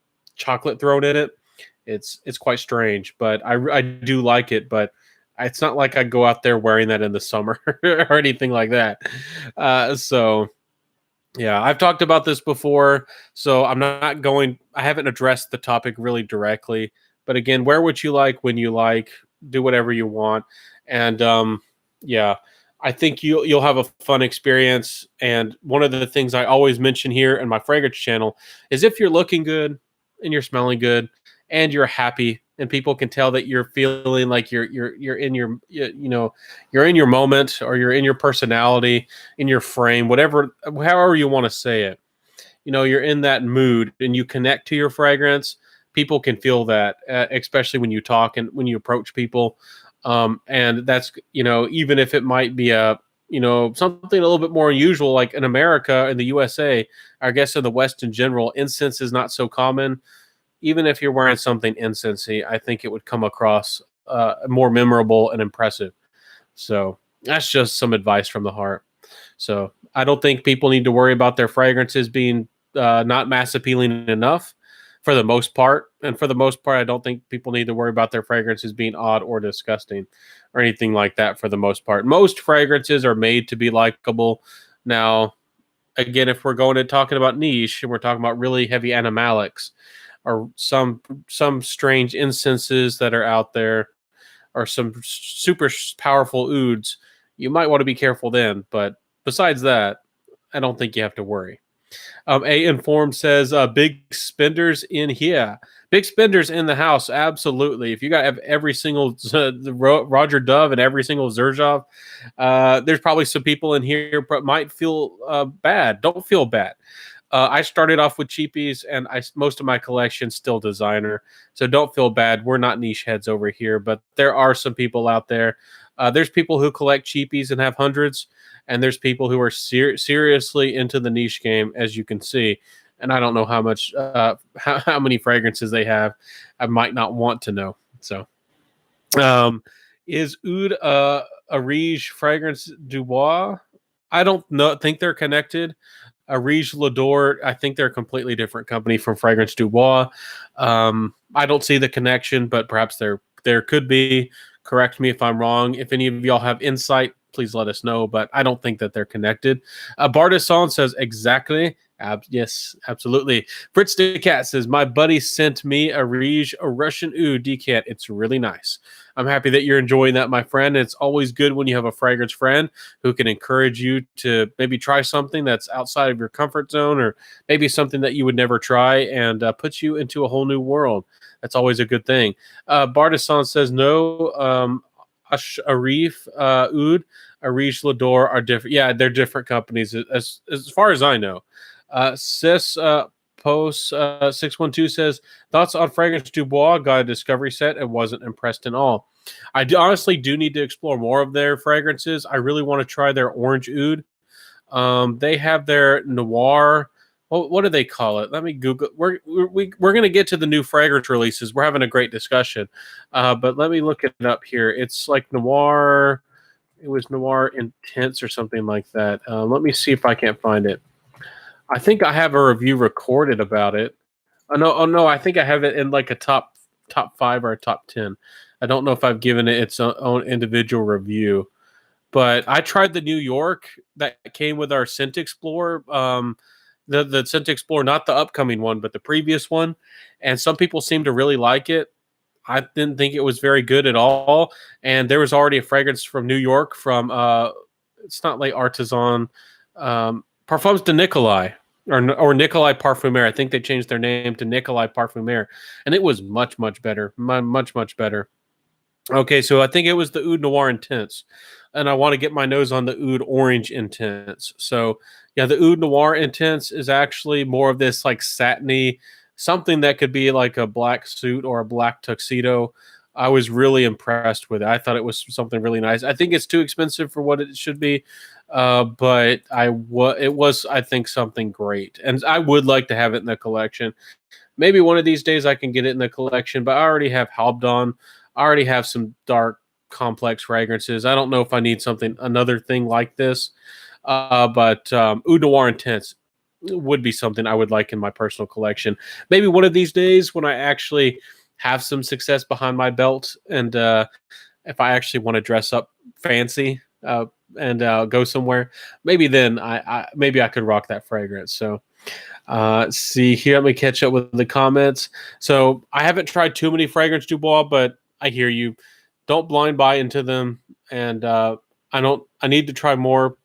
thrown in it. It's quite strange, but I do like it. But it's not like I go out there wearing that in the summer or anything like that. So. Yeah, I've talked about this before, so I haven't addressed the topic really directly. But again, wear what you like when you like, do whatever you want. And yeah, I think you'll have a fun experience. And one of the things I always mention here in my fragrance channel is if you're looking good and you're smelling good and you're happy and people can tell that you're feeling like you're in you're in your moment, or you're in your personality, in your frame, however you want to say it. You're in that mood and you connect to your fragrance. People can feel that, especially when you talk and when you approach people. And that's, even if it might be something a little bit more unusual, like in America, in the USA, I guess in the West in general, incense is not so common. Even if you're wearing something incensey, I think it would come across more memorable and impressive. So that's just some advice from the heart. So I don't think people need to worry about their fragrances being not mass appealing enough for the most part. And for the most part, I don't think people need to worry about their fragrances being odd or disgusting or anything like that for the most part. Most fragrances are made to be likable. Now, again, if we're going to talking about niche and we're talking about really heavy animalics, or some strange incenses that are out there, or some super powerful ouds, you might want to be careful then. But besides that, I don't think you have to worry. A Informed says, big spenders in here. Big spenders in the house, absolutely. If you got every single Roger Dove and every single Xerjoff, there's probably some people in here might feel bad. Don't feel bad. I started off with cheapies, and most of my collection's still designer. So don't feel bad. We're not niche heads over here, but there are some people out there. There's people who collect cheapies and have hundreds, and there's people who are seriously into the niche game, as you can see. And I don't know how much, how many fragrances they have. I might not want to know. So, um, is Oud a Riege fragrance du bois? I don't know. Think they're connected. Riege Lador, I think they're a completely different company from Fragrance du Bois. I don't see the connection, but perhaps there could be. Correct me if I'm wrong. If any of y'all have insight, please let us know. But I don't think that they're connected. Bardisson says exactly. Yes, absolutely. Fritz the Cat says, my buddy sent me a Riege, a Russian Oud decant. It's really nice. I'm happy that you're enjoying that, my friend. It's always good when you have a fragrance friend who can encourage you to maybe try something that's outside of your comfort zone, or maybe something that you would never try, and puts you into a whole new world. That's always a good thing. Bardisson says, no, Arif, Oud, Arish Lador are different. Yeah, they're different companies as far as I know. Sis Post 612 says, thoughts on Fragrance du Bois, got a discovery set and wasn't impressed at all. Honestly do need to explore more of their fragrances. I really want to try their Orange Oud. They have their Noir. What do they call it? Let me Google. We're going to get to the new fragrance releases. We're having a great discussion. But let me look it up here. It's like Noir. It was Noir Intense or something like that. Let me see if I can't find it. I think I have a review recorded about it. Oh no, I think I have it in like a top 5 or a top 10. I don't know if I've given it its own individual review, but I tried the New York that came with our Scent Explorer, the Scent Explorer, not the upcoming one, but the previous one, and some people seem to really like it. I didn't think it was very good at all, and there was already a fragrance from New York from it's not like Artisan, Parfums de Nikolai, or Nikolai Parfumer. I think they changed their name to Nikolai Parfumer, and it was much better, much better. Okay, so I think it was the Oud Noir Intense, and I want to get my nose on the Oud Orange Intense. So yeah, the Oud Noir Intense is actually more of this like satiny, something that could be like a black suit or a black tuxedo. I was really impressed with it. I thought it was something really nice. I think it's too expensive for what it should be, but it was, I think, something great, and I would like to have it in the collection. Maybe one of these days I can get it in the collection, but I already have Halbdon. I already have some dark, complex fragrances. I don't know if I need another thing like this, but Oud Noir Intense would be something I would like in my personal collection. Maybe one of these days when I actually have some success behind my belt, and if I actually want to dress up fancy and go somewhere, maybe then maybe I could rock that fragrance. So see here, let me catch up with the comments. So I haven't tried too many Fragrance du Bois, but I hear you. Don't blind buy into them, and I need to try more.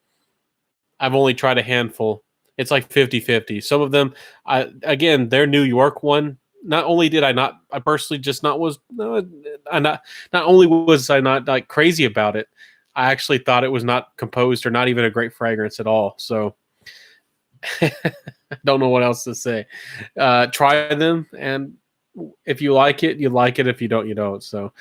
I've only tried a handful. It's like 50-50. Some of them, again, their New York one, not only did I not, I personally just not was, no, I not only was I not like crazy about it, I actually thought it was not composed or not even a great fragrance at all. So don't know what else to say. Try them, and if you like it, you like it. If you don't, you don't. So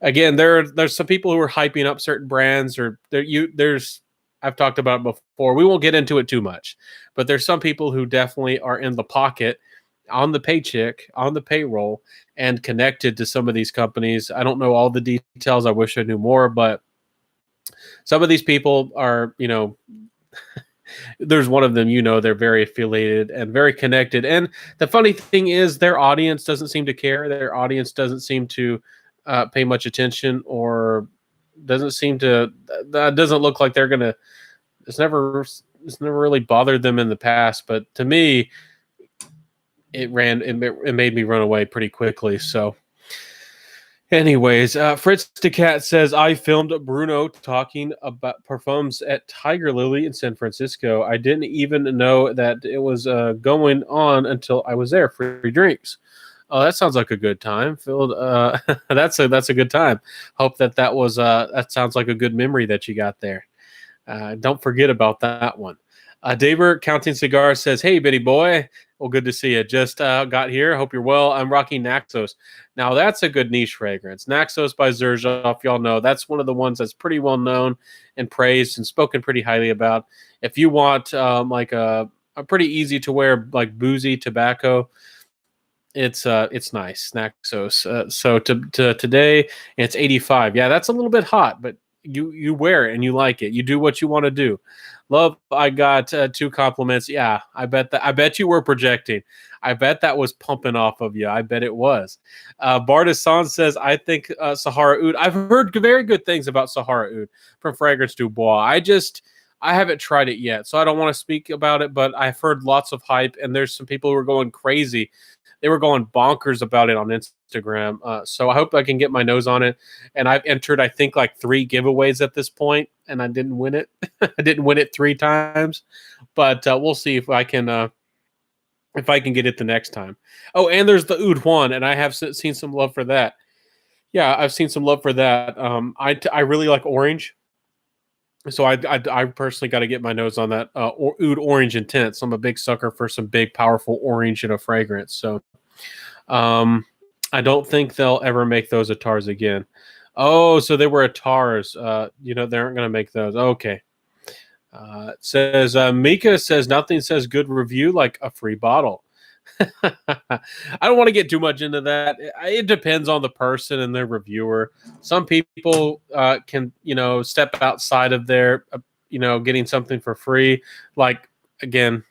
again, there's some people who are hyping up certain brands, or there's I've talked about it before. We won't get into it too much, but there's some people who definitely are in the pocket, on the paycheck, on the payroll, and connected to some of these companies. I don't know all the details. I wish I knew more, but some of these people are, there's one of them, they're very affiliated and very connected. And the funny thing is, their audience doesn't seem to care. Their audience doesn't seem to pay much attention, or that doesn't look like they're gonna. It's never really bothered them in the past, but to me, it made me run away pretty quickly. So anyways, Fritz the Cat says, I filmed Bruno talking about parfums at Tiger Lily in San Francisco. I didn't even know that it was going on until I was there. Free drinks. Oh, that sounds like a good time. Phil, that's a good time. Hope that was that sounds like a good memory that you got there. Don't forget about that one. Daber Counting Cigar says, "Hey, bitty boy. Well, good to see you. Just got here. Hope you're well. I'm rocking Naxos. Now, that's a good niche fragrance. Naxos by Xerjoff. Y'all know that's one of the ones that's pretty well known and praised and spoken pretty highly about. If you want like a pretty easy to wear, like boozy tobacco, it's nice. Naxos. So today it's 85. Yeah, that's a little bit hot, but you wear it and you like it. You do what you want to do. Love, I got 2 compliments. Yeah, I bet you were projecting. I bet that was pumping off of you. I bet it was. Bartisan says, I think Sahara Oud. I've heard very good things about Sahara Oud from Fragrance Du Bois. I haven't tried it yet, so I don't want to speak about it, but I've heard lots of hype, and there's some people who are going crazy. They were going bonkers about it on Instagram. So I hope I can get my nose on it. And I've entered, I think, like 3 giveaways at this point, and I didn't win it. I didn't win it 3 times, but we'll see if I can get it the next time. Oh, and there's the Oud one, and I have seen some love for that. Yeah, I've seen some love for that. I really like orange. So I personally got to get my nose on that Oud Orange Intense. I'm a big sucker for some big, powerful orange in a fragrance. So I don't think they'll ever make those Atars again. Oh, so they were Atars. They aren't going to make those. Okay. It says Mika says nothing says good review like a free bottle. I don't want to get too much into that. It depends on the person and their reviewer. Some people can, step outside of their, getting something for free. Like again,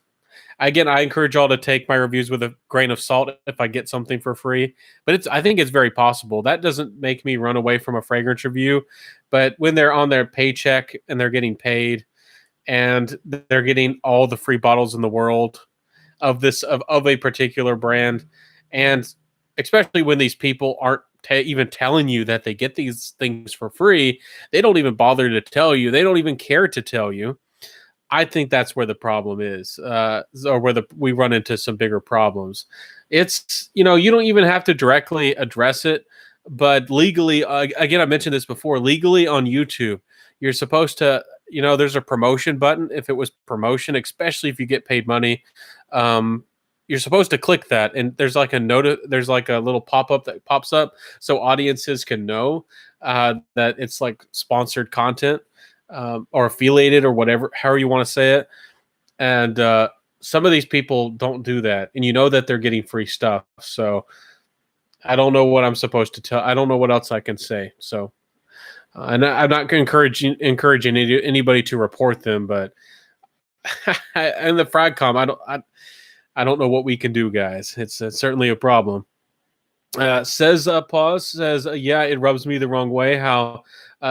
I encourage y'all to take my reviews with a grain of salt if I get something for free. But I think it's very possible. That doesn't make me run away from a fragrance review. But when they're on their paycheck and they're getting paid and they're getting all the free bottles in the world of a particular brand, and especially when these people aren't even telling you that they get these things for free, they don't even bother to tell you. They don't even care to tell you. I think that's where the problem is, or where we run into some bigger problems. It's you don't even have to directly address it, but legally, again, I mentioned this before. Legally on YouTube, you're supposed to, there's a promotion button. If it was promotion, especially if you get paid money, you're supposed to click that, and there's like there's like a little pop up that pops up so audiences can know that it's like sponsored content. Or affiliated or whatever, however you want to say it. And some of these people don't do that. And that they're getting free stuff. So I don't know what I'm supposed to tell. I don't know what else I can say. So and I'm not encouraging anybody to report them, but and the Fragcom, I don't know what we can do, guys. It's certainly a problem. Says Pause says, yeah, it rubs me the wrong way how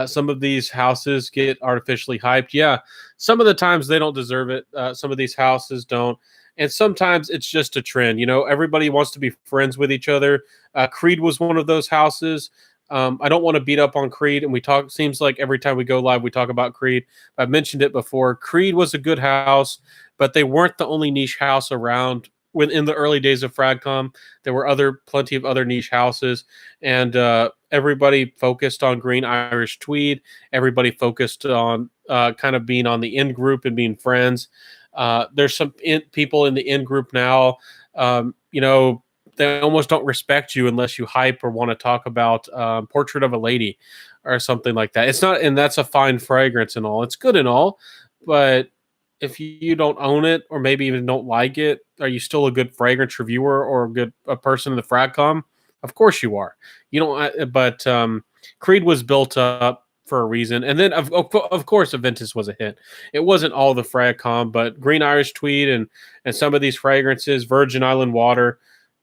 some of these houses get artificially hyped. Yeah, some of the times they don't deserve it. Some of these houses don't. And sometimes it's just a trend. Everybody wants to be friends with each other. Creed was one of those houses. I don't want to beat up on Creed. And seems like every time we go live, we talk about Creed. I've mentioned it before. Creed was a good house, but they weren't the only niche house around. In the early days of Fragcom, there were plenty of other niche houses, and everybody focused on Green Irish Tweed. Everybody focused on kind of being on the in group and being friends. There's some people in the in group now. They almost don't respect you unless you hype or want to talk about Portrait of a Lady or something like that. It's not, and that's a fine fragrance and all. It's good and all, but if you don't own it or maybe even don't like it, are you still a good fragrance reviewer or a person in the Fragcom? Of course you are. You don't, but Creed was built up for a reason, and then of course Aventus was a hit. It wasn't all the Fragcom, but Green Irish Tweed and some of these fragrances, Virgin Island Water,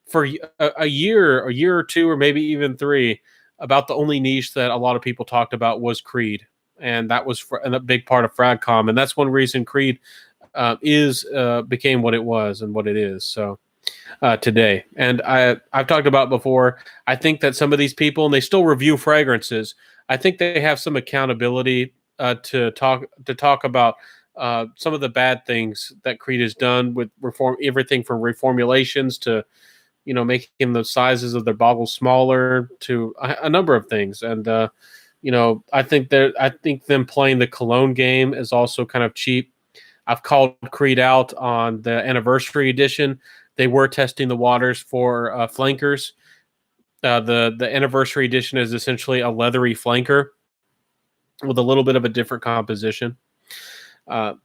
for a year or two, or maybe even 3, about the only niche that a lot of people talked about was Creed. And that was a big part of Fragcom, and that's one reason Creed became what it was and what it is. So today, and I've talked about before. I think that some of these people, and they still review fragrances, I think they have some accountability to talk about some of the bad things that Creed has done with everything from reformulations to making the sizes of their bottles smaller to a number of things. And I think them playing the cologne game is also kind of cheap. I've called Creed out on the anniversary edition. They were testing the waters for flankers. The anniversary edition is essentially a leathery flanker with a little bit of a different composition. I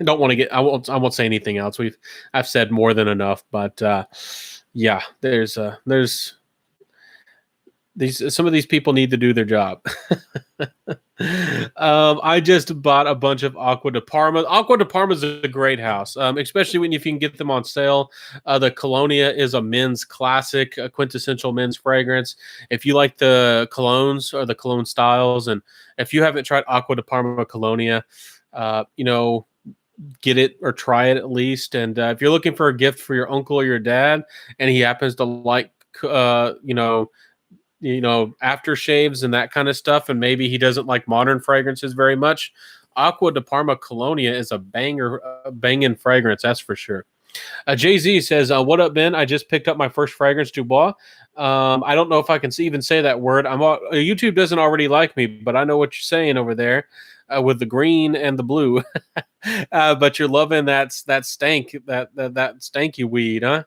don't want to get. I won't say anything else. I've said more than enough. But yeah, there's some of these people need to do their job. I just bought a bunch of Aqua de Parma. Aqua de Parma is a great house, especially if you can get them on sale. The Colonia is a men's classic, a quintessential men's fragrance. If you like the colognes or the cologne styles, and if you haven't tried Aqua de Parma Colonia, get it or try it at least. And if you're looking for a gift for your uncle or your dad, and he happens to like, aftershaves and that kind of stuff, and maybe he doesn't like modern fragrances very much, Aqua de Parma Colonia is a banging fragrance, that's for sure. Jay-Z says, what up, Ben? I just picked up my first fragrance, Dubois. I don't know if I can even say that word. YouTube doesn't already like me, but I know what you're saying over there with the green and the blue. But you're loving that stank, that stanky weed, huh?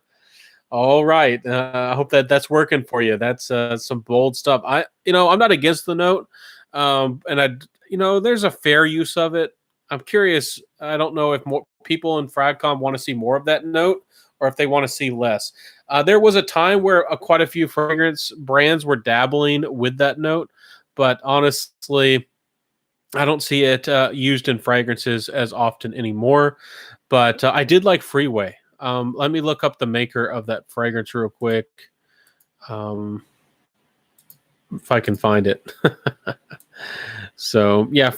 All right. I hope that's working for you. That's some bold stuff. I'm not against the note, and there's a fair use of it. I'm curious. I don't know if more people in Fragcom want to see more of that note, or if they want to see less. There was a time where quite a few fragrance brands were dabbling with that note, but honestly, I don't see it used in fragrances as often anymore. But I did like Freeway. Let me look up the maker of that fragrance real quick. If I can find it. So yeah,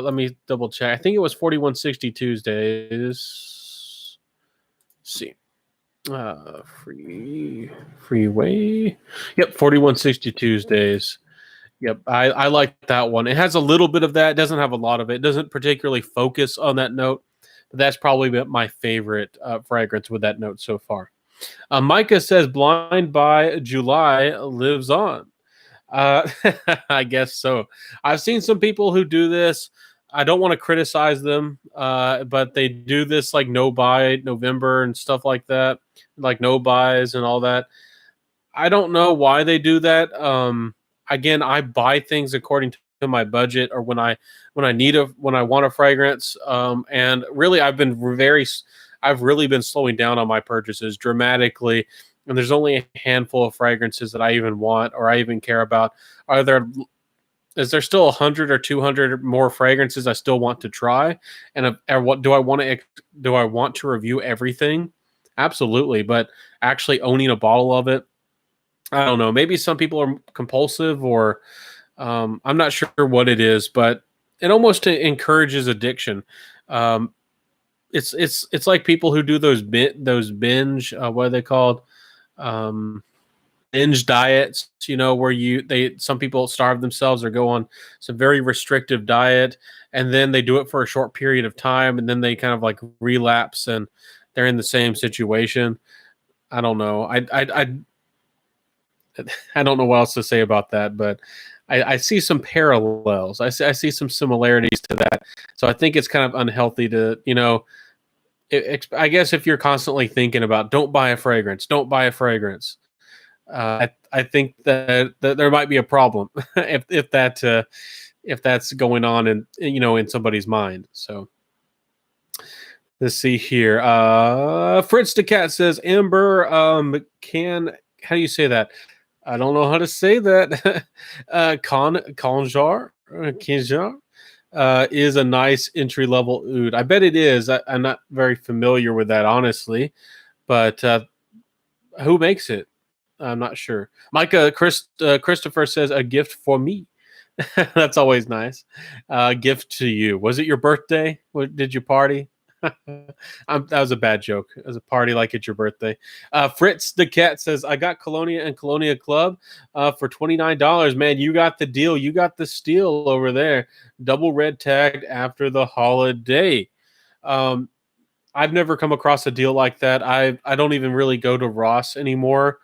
let me double check. I think it was 4160 Tuesdays. Let's see. Freeway. Yep, 4160 Tuesdays. Yep, I like that one. It has a little bit of that. It doesn't have a lot of it. It doesn't particularly focus on that note. But that's probably my favorite fragrance with that note so far. Micah says, Blind by July lives on. I guess so. I've seen some people who do this. I don't want to criticize them, but they do this like no buy November and stuff like that, like no buys and all that. I don't know why they do that. Again, I buy things according to my budget, or when I want a fragrance. And really, I've really been slowing down on my purchases dramatically. And there's only a handful of fragrances that I even want or I even care about. Is there still 100 or 200 more fragrances I still want to try? And what do I want to review everything? Absolutely, but actually owning a bottle of it, I don't know. Maybe some people are compulsive, or I'm not sure what it is, but it almost encourages addiction. It's like people who do those binge, what are they called? Binge diets, where some people starve themselves or go on some very restrictive diet, and then they do it for a short period of time, and then they kind of like relapse, and they're in the same situation. I don't know. I don't know what else to say about that, but I see some parallels. I see some similarities to that. So I think it's kind of unhealthy to, I guess if you're constantly thinking about don't buy a fragrance, I think that there might be a problem if that's going on in somebody's mind. So let's see here. Fritz the Cat says Amber how do you say that? I don't know how to say that. Conjar is a nice entry level oud. I bet it is. I'm not very familiar with that, honestly, but who makes it? I'm not sure. Micah Christopher says a gift for me. That's always nice. Gift to you. Was it your birthday? Did you party? That was a bad joke. It was a party like it's your birthday. Fritz the Cat says, I got Colonia and Colonia Club for $29. Man, you got the deal. You got the steal over there. Double red tagged after the holiday. I've never come across a deal like that. I don't even really go to Ross anymore.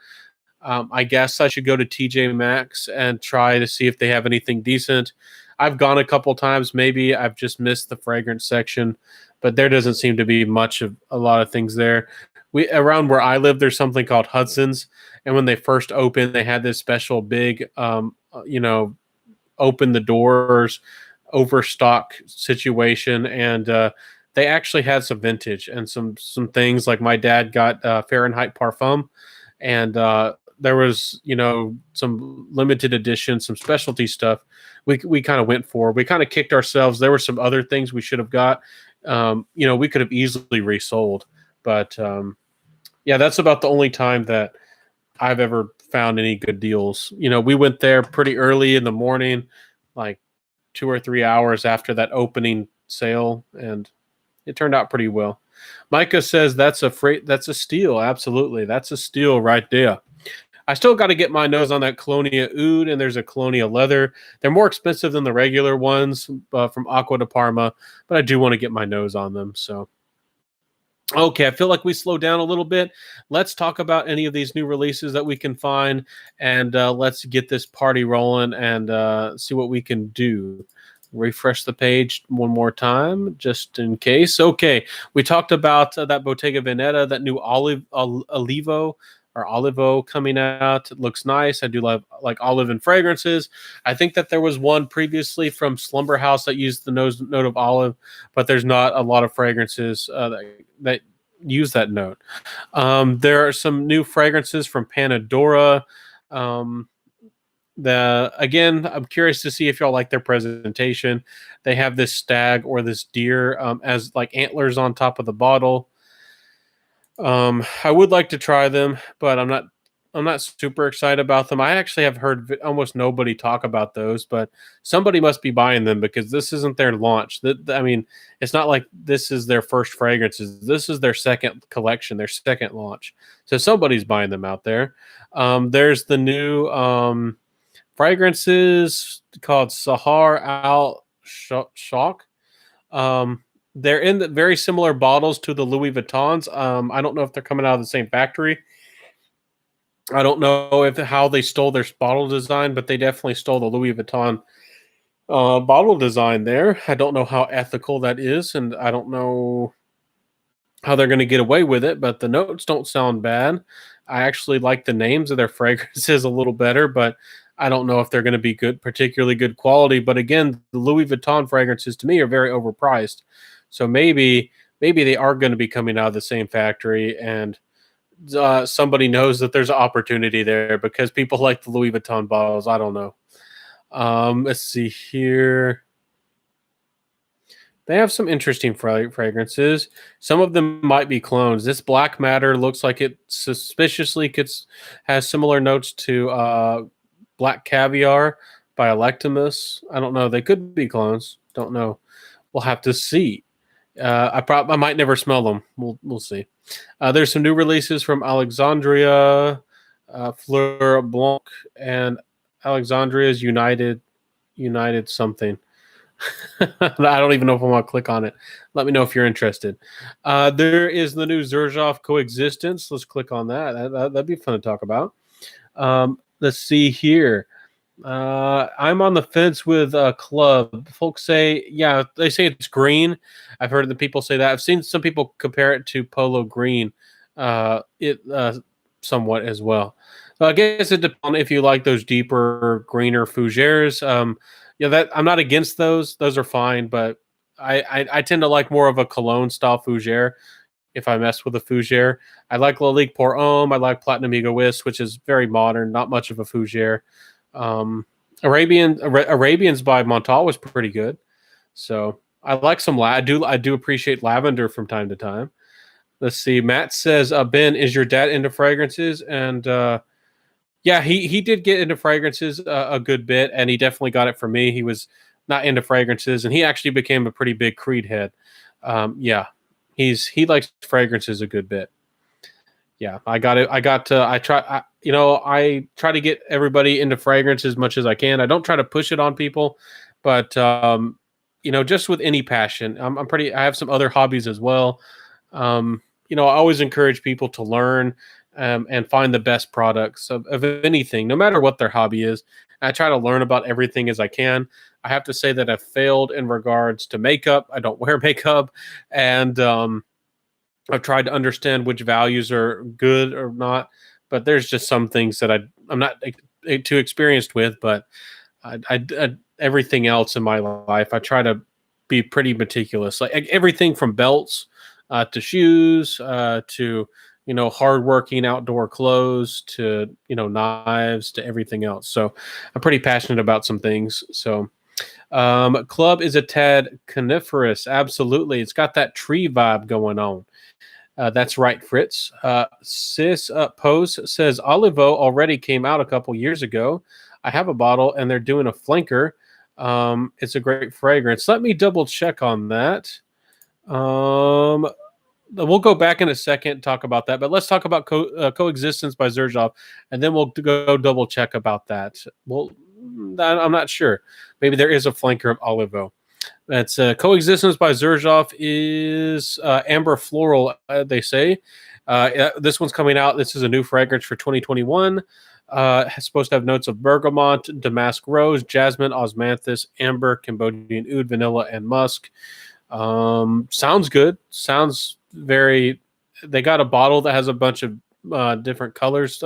I guess I should go to TJ Maxx and try to see if they have anything decent. I've gone a couple times. Maybe I've just missed the fragrance section. but there doesn't seem to be much of a lot of things there. We around where I live, there's something called Hudson's, and when they first opened, they had this special big, open the doors, overstock situation, and they actually had some vintage and some things. Like my dad got Fahrenheit Parfum, and there was some limited edition, some specialty stuff. We kind of went for. We kind of kicked ourselves. There were some other things we should have got. We could have easily resold, but yeah, that's about the only time that I've ever found any good deals. We went there pretty early in the morning, like 2 or 3 hours after that opening sale, and it turned out pretty well. Micah says that's a steal. Absolutely, that's a steal right there. I still got to get my nose on that Colonia Oud, and there's a Colonia Leather. They're more expensive than the regular ones from Aqua di Parma, but I do want to get my nose on them. So, okay, I feel like we slowed down a little bit. Let's talk about any of these new releases that we can find, and let's get this party rolling and see what we can do. Refresh the page one more time, just in case. Okay, we talked about that Bottega Veneta, that new Olivo coming out. It looks nice. I do love like olive and fragrances. I think that there was one previously from Slumber House that used the note of olive, but there's not a lot of fragrances that use that note. There are some new fragrances from Panadora. I'm curious to see if y'all like their presentation. They have this stag or this deer as like antlers on top of the bottle. I would like to try them, but I'm not super excited about them. I actually have heard almost nobody talk about those, but somebody must be buying them because this isn't their launch. It's not like this is their first fragrances. This is their second collection, their second launch. So somebody's buying them out there. There's the new fragrances called Sahar Al Shock. They're in the very similar bottles to the Louis Vuittons. I don't know if they're coming out of the same factory. I don't know how they stole their bottle design, but they definitely stole the Louis Vuitton bottle design there. I don't know how ethical that is, and I don't know how they're going to get away with it, but the notes don't sound bad. I actually like the names of their fragrances a little better, but I don't know if they're going to be particularly good quality. But again, the Louis Vuitton fragrances to me are very overpriced. So maybe they are going to be coming out of the same factory, and somebody knows that there's an opportunity there because people like the Louis Vuitton bottles. I don't know. Let's see here. They have some interesting fragrances. Some of them might be clones. This Black Matter looks like it suspiciously has similar notes to Black Caviar by Electimus. I don't know. They could be clones. Don't know. We'll have to see. I might never smell them. We'll see. There's some new releases from Alexandria, Fleur Blanc, and Alexandria's United something. I don't even know if I want to click on it. Let me know if you're interested. There is the new Xerjoff Coexistence. Let's click on that. That'd be fun to talk about. Let's see here. I'm on the fence with Club. Folks say, yeah, they say it's green. I've heard the people say that. I've seen some people compare it to Polo Green, somewhat as well. So I guess it depends on if you like those deeper, greener fougères. That I'm not against those. Those are fine, but I tend to like more of a cologne style fougère. If I mess with a fougère, I like Lalique Pour Homme. I like Platinum Egoist, which is very modern, not much of a fougère. Arabians by Montal was pretty good. So I like some. I do appreciate lavender from time to time. Let's see. Matt says, Ben, is your dad into fragrances? And yeah, he did get into fragrances a good bit, and he definitely got it from me. He was not into fragrances, and he actually became a pretty big Creed head. Yeah, he likes fragrances a good bit. Yeah, I try to get everybody into fragrance as much as I can. I don't try to push it on people, but just with any passion. I have some other hobbies as well. I always encourage people to learn and find the best products of anything, no matter what their hobby is. I try to learn about everything as I can. I have to say that I've failed in regards to makeup. I don't wear makeup, and I've tried to understand which values are good or not. But there's just some things that I'm not too experienced with. But everything else in my life, I try to be pretty meticulous. Like everything from belts to shoes to hardworking outdoor clothes to knives to everything else. So I'm pretty passionate about some things. So club is a tad coniferous. Absolutely, it's got that tree vibe going on. That's right, Fritz. Sis Pose says Olivo already came out a couple years ago. I have a bottle, and they're doing a flanker. It's a great fragrance. Let me double check on that. We'll go back in a second and talk about that, but let's talk about Coexistence by Xerjoff, and then we'll go double check about that. Well, I'm not sure. Maybe there is a flanker of Olivo. That's Coexistence by Xerjoff is amber floral, they say. This one's coming out. This is a new fragrance for 2021. It's supposed to have notes of bergamot, damask rose, jasmine, osmanthus, amber, Cambodian oud, vanilla, and musk. Sounds good. Sounds very. They got a bottle that has a bunch of different colors,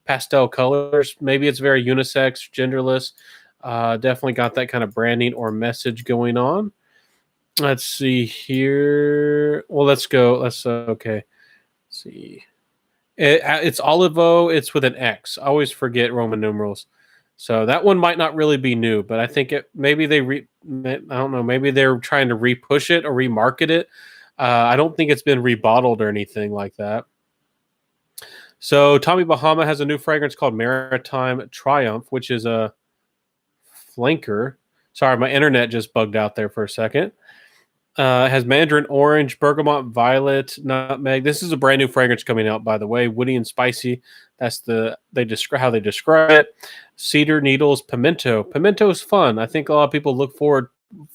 pastel colors. Maybe it's very unisex, genderless. Definitely got that kind of branding or message going on. Let's see here. Well, let's go. Okay. Let's see. It's Olivo. It's with an X. I always forget Roman numerals. So that one might not really be new, but I think maybe I don't know. Maybe they're trying to repush it or remarket it. I don't think it's been rebottled or anything like that. So Tommy Bahama has a new fragrance called Maritime Triumph, which is a flanker. Sorry, my internet just bugged out there for a second. It has mandarin orange, bergamot, violet, nutmeg. This is a brand new fragrance coming out, by the way. Woody and spicy. That's how they describe it. Cedar, needles, pimento. Pimento is fun. I think a lot of people look forward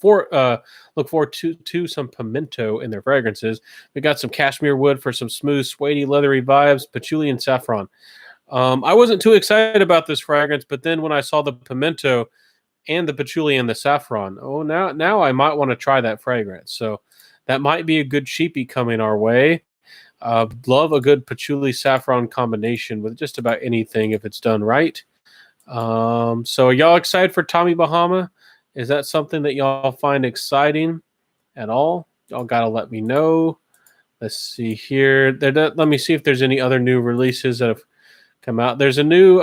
to some pimento in their fragrances. We got some cashmere wood for some smooth, suede, leathery vibes. Patchouli and saffron. I wasn't too excited about this fragrance, but then when I saw the pimento and the patchouli and the saffron, now I might want to try that fragrance. So that might be a good cheapie coming our way. Love a good patchouli saffron combination with just about anything if it's done right. So are y'all excited for Tommy Bahama? Is that something that y'all find exciting at all? Y'all gotta let me know. Let's see here. Let me see if there's any other new releases that have come out. There's a new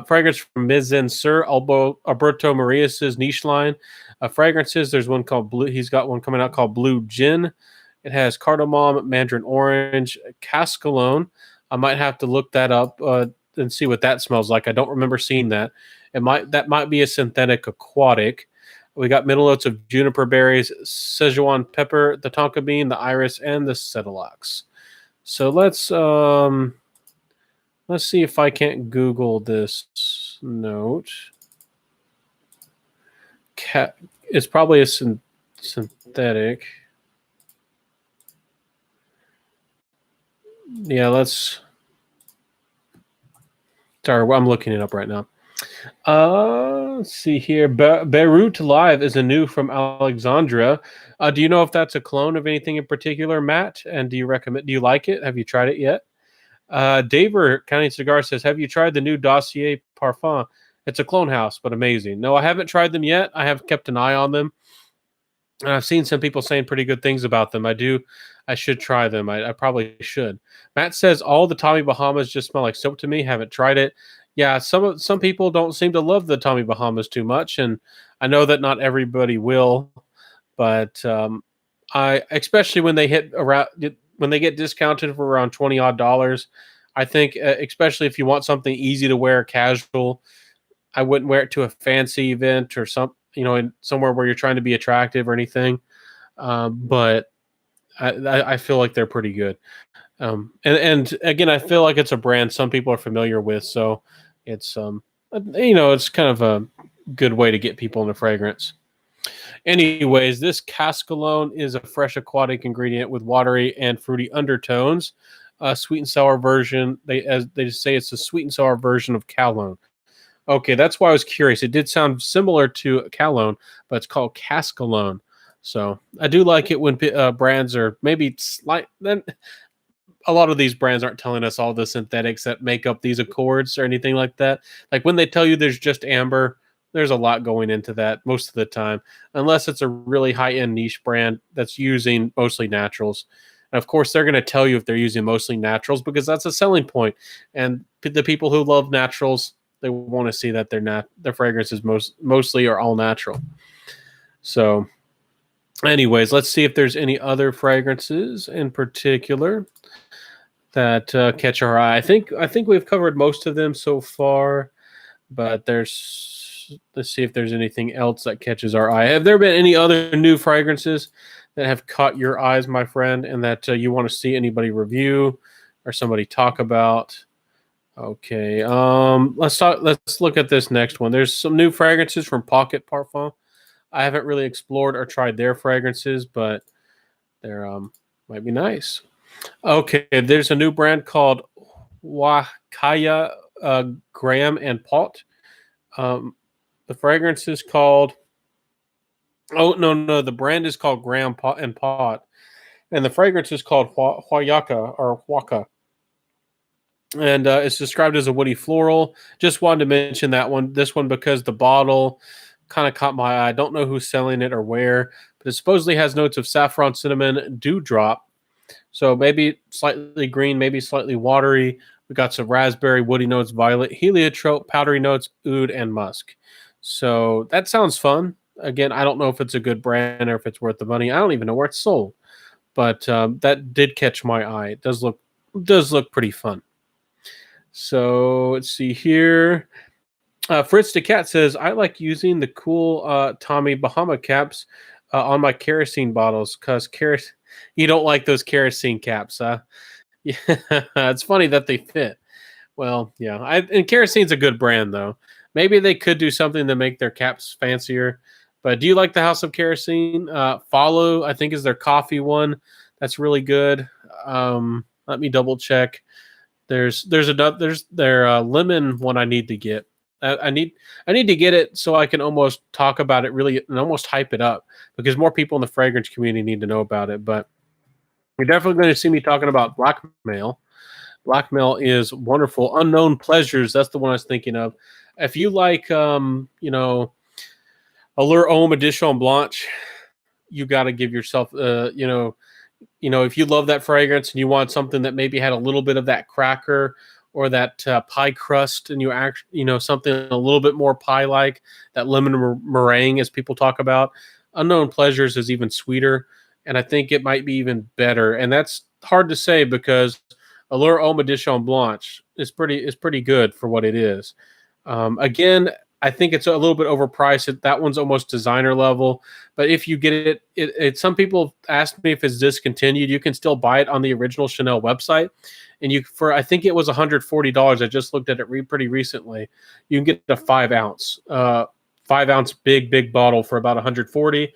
fragrance from Mizen Sir Alberto Marias' niche line of fragrances. There's one called Blue. He's got one coming out called Blue Gin. It has cardamom, mandarin orange, cascalone. I might have to look that up and see what that smells like. I don't remember seeing that. That might be a synthetic aquatic. We got middle notes of juniper berries, Szechuan pepper, the tonka bean, the iris, and the cetilox. So let's see if I can't Google this note. It's probably a synthetic. Yeah, sorry, I'm looking it up right now. Let's see here. Beirut Live is a new from Alexandria. Do you know if that's a clone of anything in particular, Matt? And do you like it? Have you tried it yet? Daver County Cigar says, have you tried the new Dossier Parfum? It's a clone house, but amazing. No, I haven't tried them yet. I have kept an eye on them. And I've seen some people saying pretty good things about them. I should try them. I probably should. Matt says all the Tommy Bahamas just smell like soap to me. Haven't tried it. Yeah, some people don't seem to love the Tommy Bahamas too much, and I know that not everybody will, but especially when they get discounted for around $20 odd. I think especially if you want something easy to wear, casual, I wouldn't wear it to a fancy event or somewhere where you're trying to be attractive or anything. But I feel like they're pretty good. And again, I feel like it's a brand some people are familiar with, so it's it's kind of a good way to get people into fragrance. Anyways, this cascalone is a fresh aquatic ingredient with watery and fruity undertones. Sweet and sour version. They say it's a sweet and sour version of calone. Okay, that's why I was curious. It did sound similar to cologne, but it's called Cascalone. So I do like it when brands are maybe slight. Then a lot of these brands aren't telling us all the synthetics that make up these accords or anything like that. Like when they tell you there's just amber, there's a lot going into that most of the time, unless it's a really high end niche brand that's using mostly naturals. And of course, they're going to tell you if they're using mostly naturals because that's a selling point. And the people who love naturals, they want to see that their fragrance is mostly or all natural. So, anyways, let's see if there's any other fragrances in particular that catch our eye. I think we've covered most of them so far, but let's see if there's anything else that catches our eye. Have there been any other new fragrances that have caught your eyes, my friend, and that you want to see anybody review or somebody talk about? Okay, let's look at this next one. There's some new fragrances from Pocket Parfum. I haven't really explored or tried their fragrances, but they're might be nice. Okay, there's a new brand called Wakaya Graham and Pot. The fragrance is called. Oh no, the brand is called Graham Pot and Pot, and the fragrance is called Huayaka or Waka, and it's described as a woody floral. Just wanted to mention this one, because the bottle kind of caught my eye. I don't know who's selling it or where, but it supposedly has notes of saffron, cinnamon, dewdrop. So maybe slightly green, maybe slightly watery. We got some raspberry, woody notes, violet, heliotrope, powdery notes, oud, and musk. So that sounds fun. Again, I don't know if it's a good brand or if it's worth the money. I don't even know where it's sold, but that did catch my eye. It does look pretty fun. So let's see here. Fritz the Cat says, I like using the cool Tommy Bahama caps on my kerosene bottles because you don't like those kerosene caps, huh? Yeah, it's funny that they fit. Well, yeah, and kerosene's a good brand though. Maybe they could do something to make their caps fancier. But do you like the House of Kerosene? Follow, I think, is their coffee one. That's really good. Let me double check. There's their lemon one I need to get. I need to get it so I can almost talk about it really and almost hype it up, because more people in the fragrance community need to know about it. But you're definitely going to see me talking about Blackmail. Blackmail is wonderful. Unknown Pleasures, that's the one I was thinking of. If you like, Allure Homme Edition Blanche, you got to give yourself, if you love that fragrance and you want something that maybe had a little bit of that cracker or that pie crust, and something a little bit more pie-like, that lemon meringue, as people talk about, Unknown Pleasures is even sweeter, and I think it might be even better. And that's hard to say because Allure Homme Edition Blanche is pretty good for what it is. Again, I think it's a little bit overpriced. That one's almost designer level. But if you get it, some people asked me if it's discontinued. You can still buy it on the original Chanel website, and I think it was $140. I just looked at it pretty recently. You can get a 5 ounce, 5 ounce big bottle for about $140.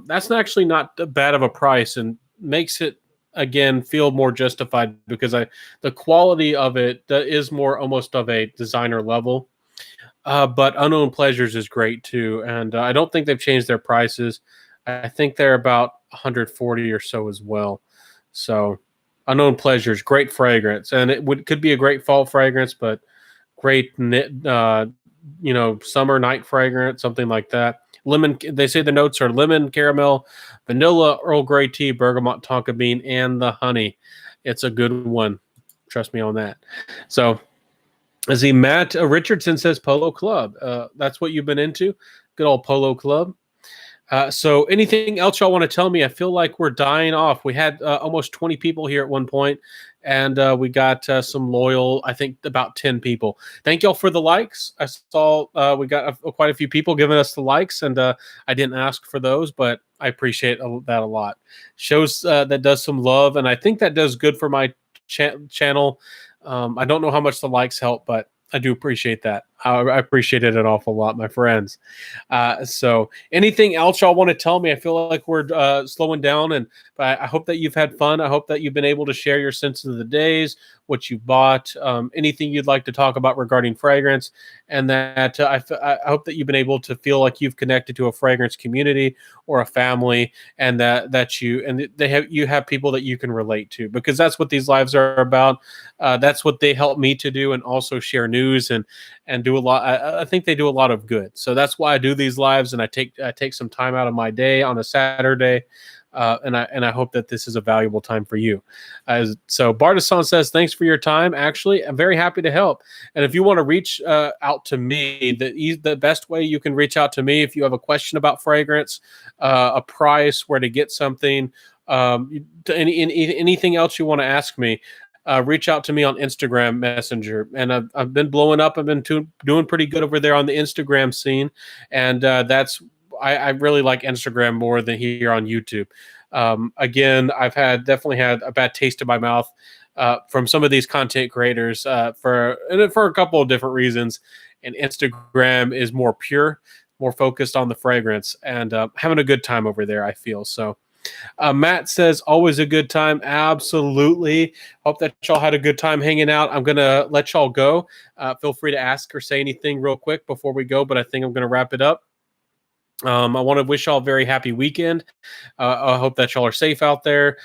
That's actually not bad of a price, and makes it again feel more justified because the quality of it is more almost of a designer level. But Unknown Pleasures is great too, and I don't think they've changed their prices. I think they're about 140 or so as well. So Unknown Pleasures, great fragrance, and could be a great fall fragrance, but great summer night fragrance, something like that. Lemon. They say the notes are lemon, caramel, vanilla, Earl Grey tea, bergamot, tonka bean, and the honey. It's a good one. Trust me on that. So. As Matt Richardson says, Polo Club. That's what you've been into. Good old Polo Club. So anything else y'all want to tell me? I feel like we're dying off. We had almost 20 people here at one point, and we got some loyal, I think about 10 people. Thank y'all for the likes. I saw we got quite a few people giving us the likes, and I didn't ask for those, but I appreciate that a lot. Shows that does some love, and I think that does good for my channel. I don't know how much the likes help, but I do appreciate that. I appreciate it an awful lot, my friends. So, anything else y'all want to tell me? I feel like we're slowing down, and but I hope that you've had fun. I hope that you've been able to share your sense of the days, what you bought, anything you'd like to talk about regarding fragrance, and that I hope that you've been able to feel like you've connected to a fragrance community or a family, and that you have people that you can relate to, because that's what these lives are about. That's what they help me to do, and also share news and do a lot. I think they do a lot of good. So that's why I do these lives, and I take some time out of my day on a Saturday, and I hope that this is a valuable time for you. So Bardasan says, thanks for your time. Actually, I'm very happy to help. And if you want to reach out to me, the best way you can reach out to me, if you have a question about fragrance, a price, where to get something, anything else you want to ask me, reach out to me on Instagram Messenger. And I've been blowing up. I've been doing pretty good over there on the Instagram scene. And I really like Instagram more than here on YouTube. Again, I've definitely had a bad taste in my mouth from some of these content creators for a couple of different reasons. And Instagram is more pure, more focused on the fragrance, and having a good time over there, I feel. So Matt says, always a good time. Absolutely. Hope that y'all had a good time hanging out. I'm going to let y'all go. Feel free to ask or say anything real quick before we go, but I think I'm going to wrap it up. I want to wish y'all a very happy weekend. I hope that y'all are safe out there,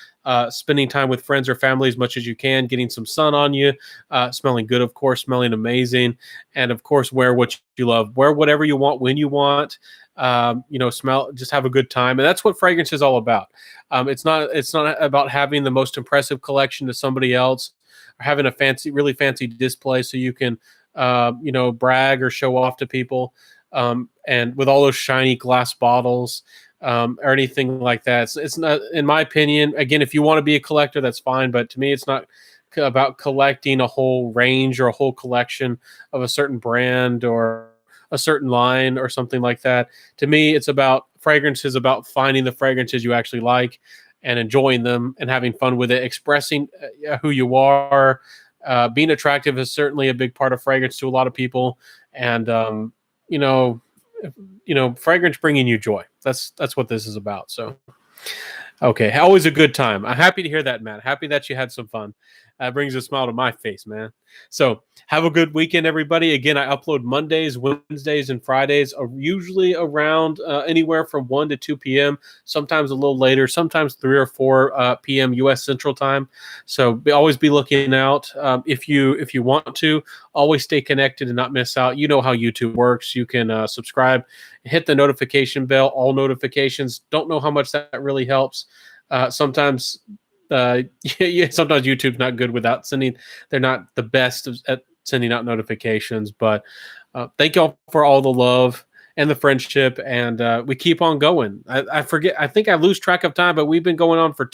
spending time with friends or family as much as you can, getting some sun on you, smelling good, of course, smelling amazing. And of course, wear what you love, wear whatever you want, when you want, smell, just have a good time. And that's what fragrance is all about. It's not about having the most impressive collection to somebody else, or having a really fancy display so you can, brag or show off to people. And with all those shiny glass bottles, or anything like that. It's not, in my opinion, again, if you want to be a collector, that's fine. But to me, it's not about collecting a whole range or a whole collection of a certain brand or a certain line or something like that. To me, it's about fragrances, about finding the fragrances you actually like and enjoying them and having fun with it, expressing who you are. Being attractive is certainly a big part of fragrance to a lot of people. And, fragrance bringing you joy. That's what this is about. So, okay, always a good time. I'm happy to hear that, Matt. Happy that you had some fun. Brings a smile to my face, man. So have a good weekend, everybody. Again, I upload Mondays, Wednesdays, and Fridays, usually around anywhere from 1 to 2 p.m., sometimes a little later, sometimes 3 or 4 p.m. U.S. Central Time. So always be looking out. If you want to, always stay connected and not miss out. You know how YouTube works. You can subscribe, hit the notification bell, all notifications. Don't know how much that really helps. Sometimes sometimes YouTube's not good without sending. They're not the best at sending out notifications, but thank y'all for all the love and the friendship, and we keep on going. I forget. I think I lose track of time, but we've been going on for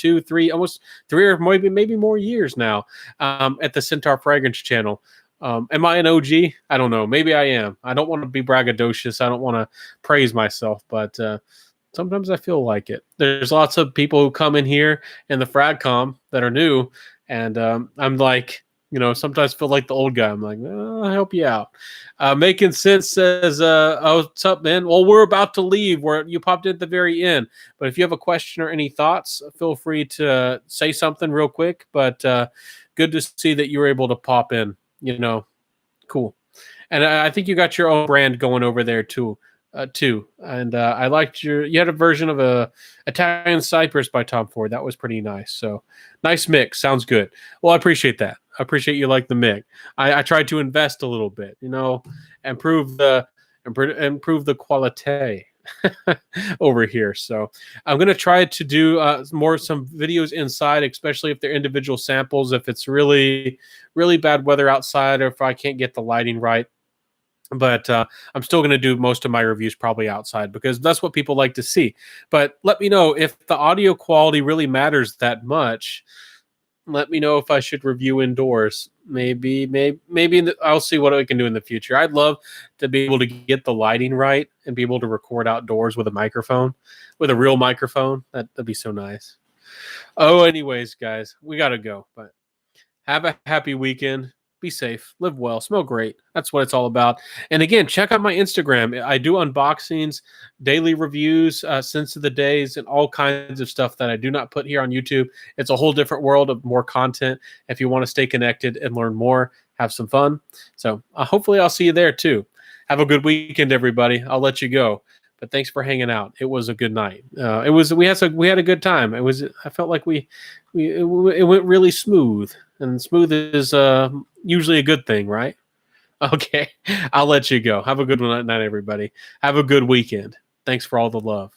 almost 3 or maybe more years now at the Centaur Fragrance channel. Am I an OG? I don't know. Maybe I am. I don't want to be braggadocious. I don't want to praise myself, but sometimes I feel like it. There's lots of people who come in here in the FragCom that are new, and I'm like, sometimes feel like the old guy. I'm like, I'll help you out. Making Sense says, oh, what's up, man? Well, we're about to leave. You popped in at the very end. But if you have a question or any thoughts, feel free to say something real quick. But good to see that you were able to pop in. Cool. And I think you got your own brand going over there too. And I liked you had a version of a Italian Cypress by Tom Ford. That was pretty nice. So nice mix. Sounds good. Well, I appreciate that. I appreciate you like the mix. I tried to invest a little bit, improve the quality over here. So I'm going to try to do some videos inside, especially if they're individual samples, if it's really, really bad weather outside, or if I can't get the lighting right. But I'm still going to do most of my reviews probably outside, because that's what people like to see. But let me know if the audio quality really matters that much. Let me know if I should review indoors. Maybe I'll see what I can do in the future. I'd love to be able to get the lighting right and be able to record outdoors with a real microphone. That'd be so nice. Oh, anyways, guys, we got to go. But have a happy weekend. be safe, live well, smell great. That's what it's all about. And again, check out my Instagram. I do unboxings, daily reviews, scents of the days, and all kinds of stuff that I do not put here on YouTube. It's a whole different world of more content. If you want to stay connected and learn more, have some fun. So hopefully I'll see you there too. Have a good weekend, everybody. I'll let you go. But thanks for hanging out. It was a good night. We had a good time. I felt like it went really smooth, and smooth is usually a good thing, right? Okay, I'll let you go. Have a good night, everybody. Have a good weekend. Thanks for all the love.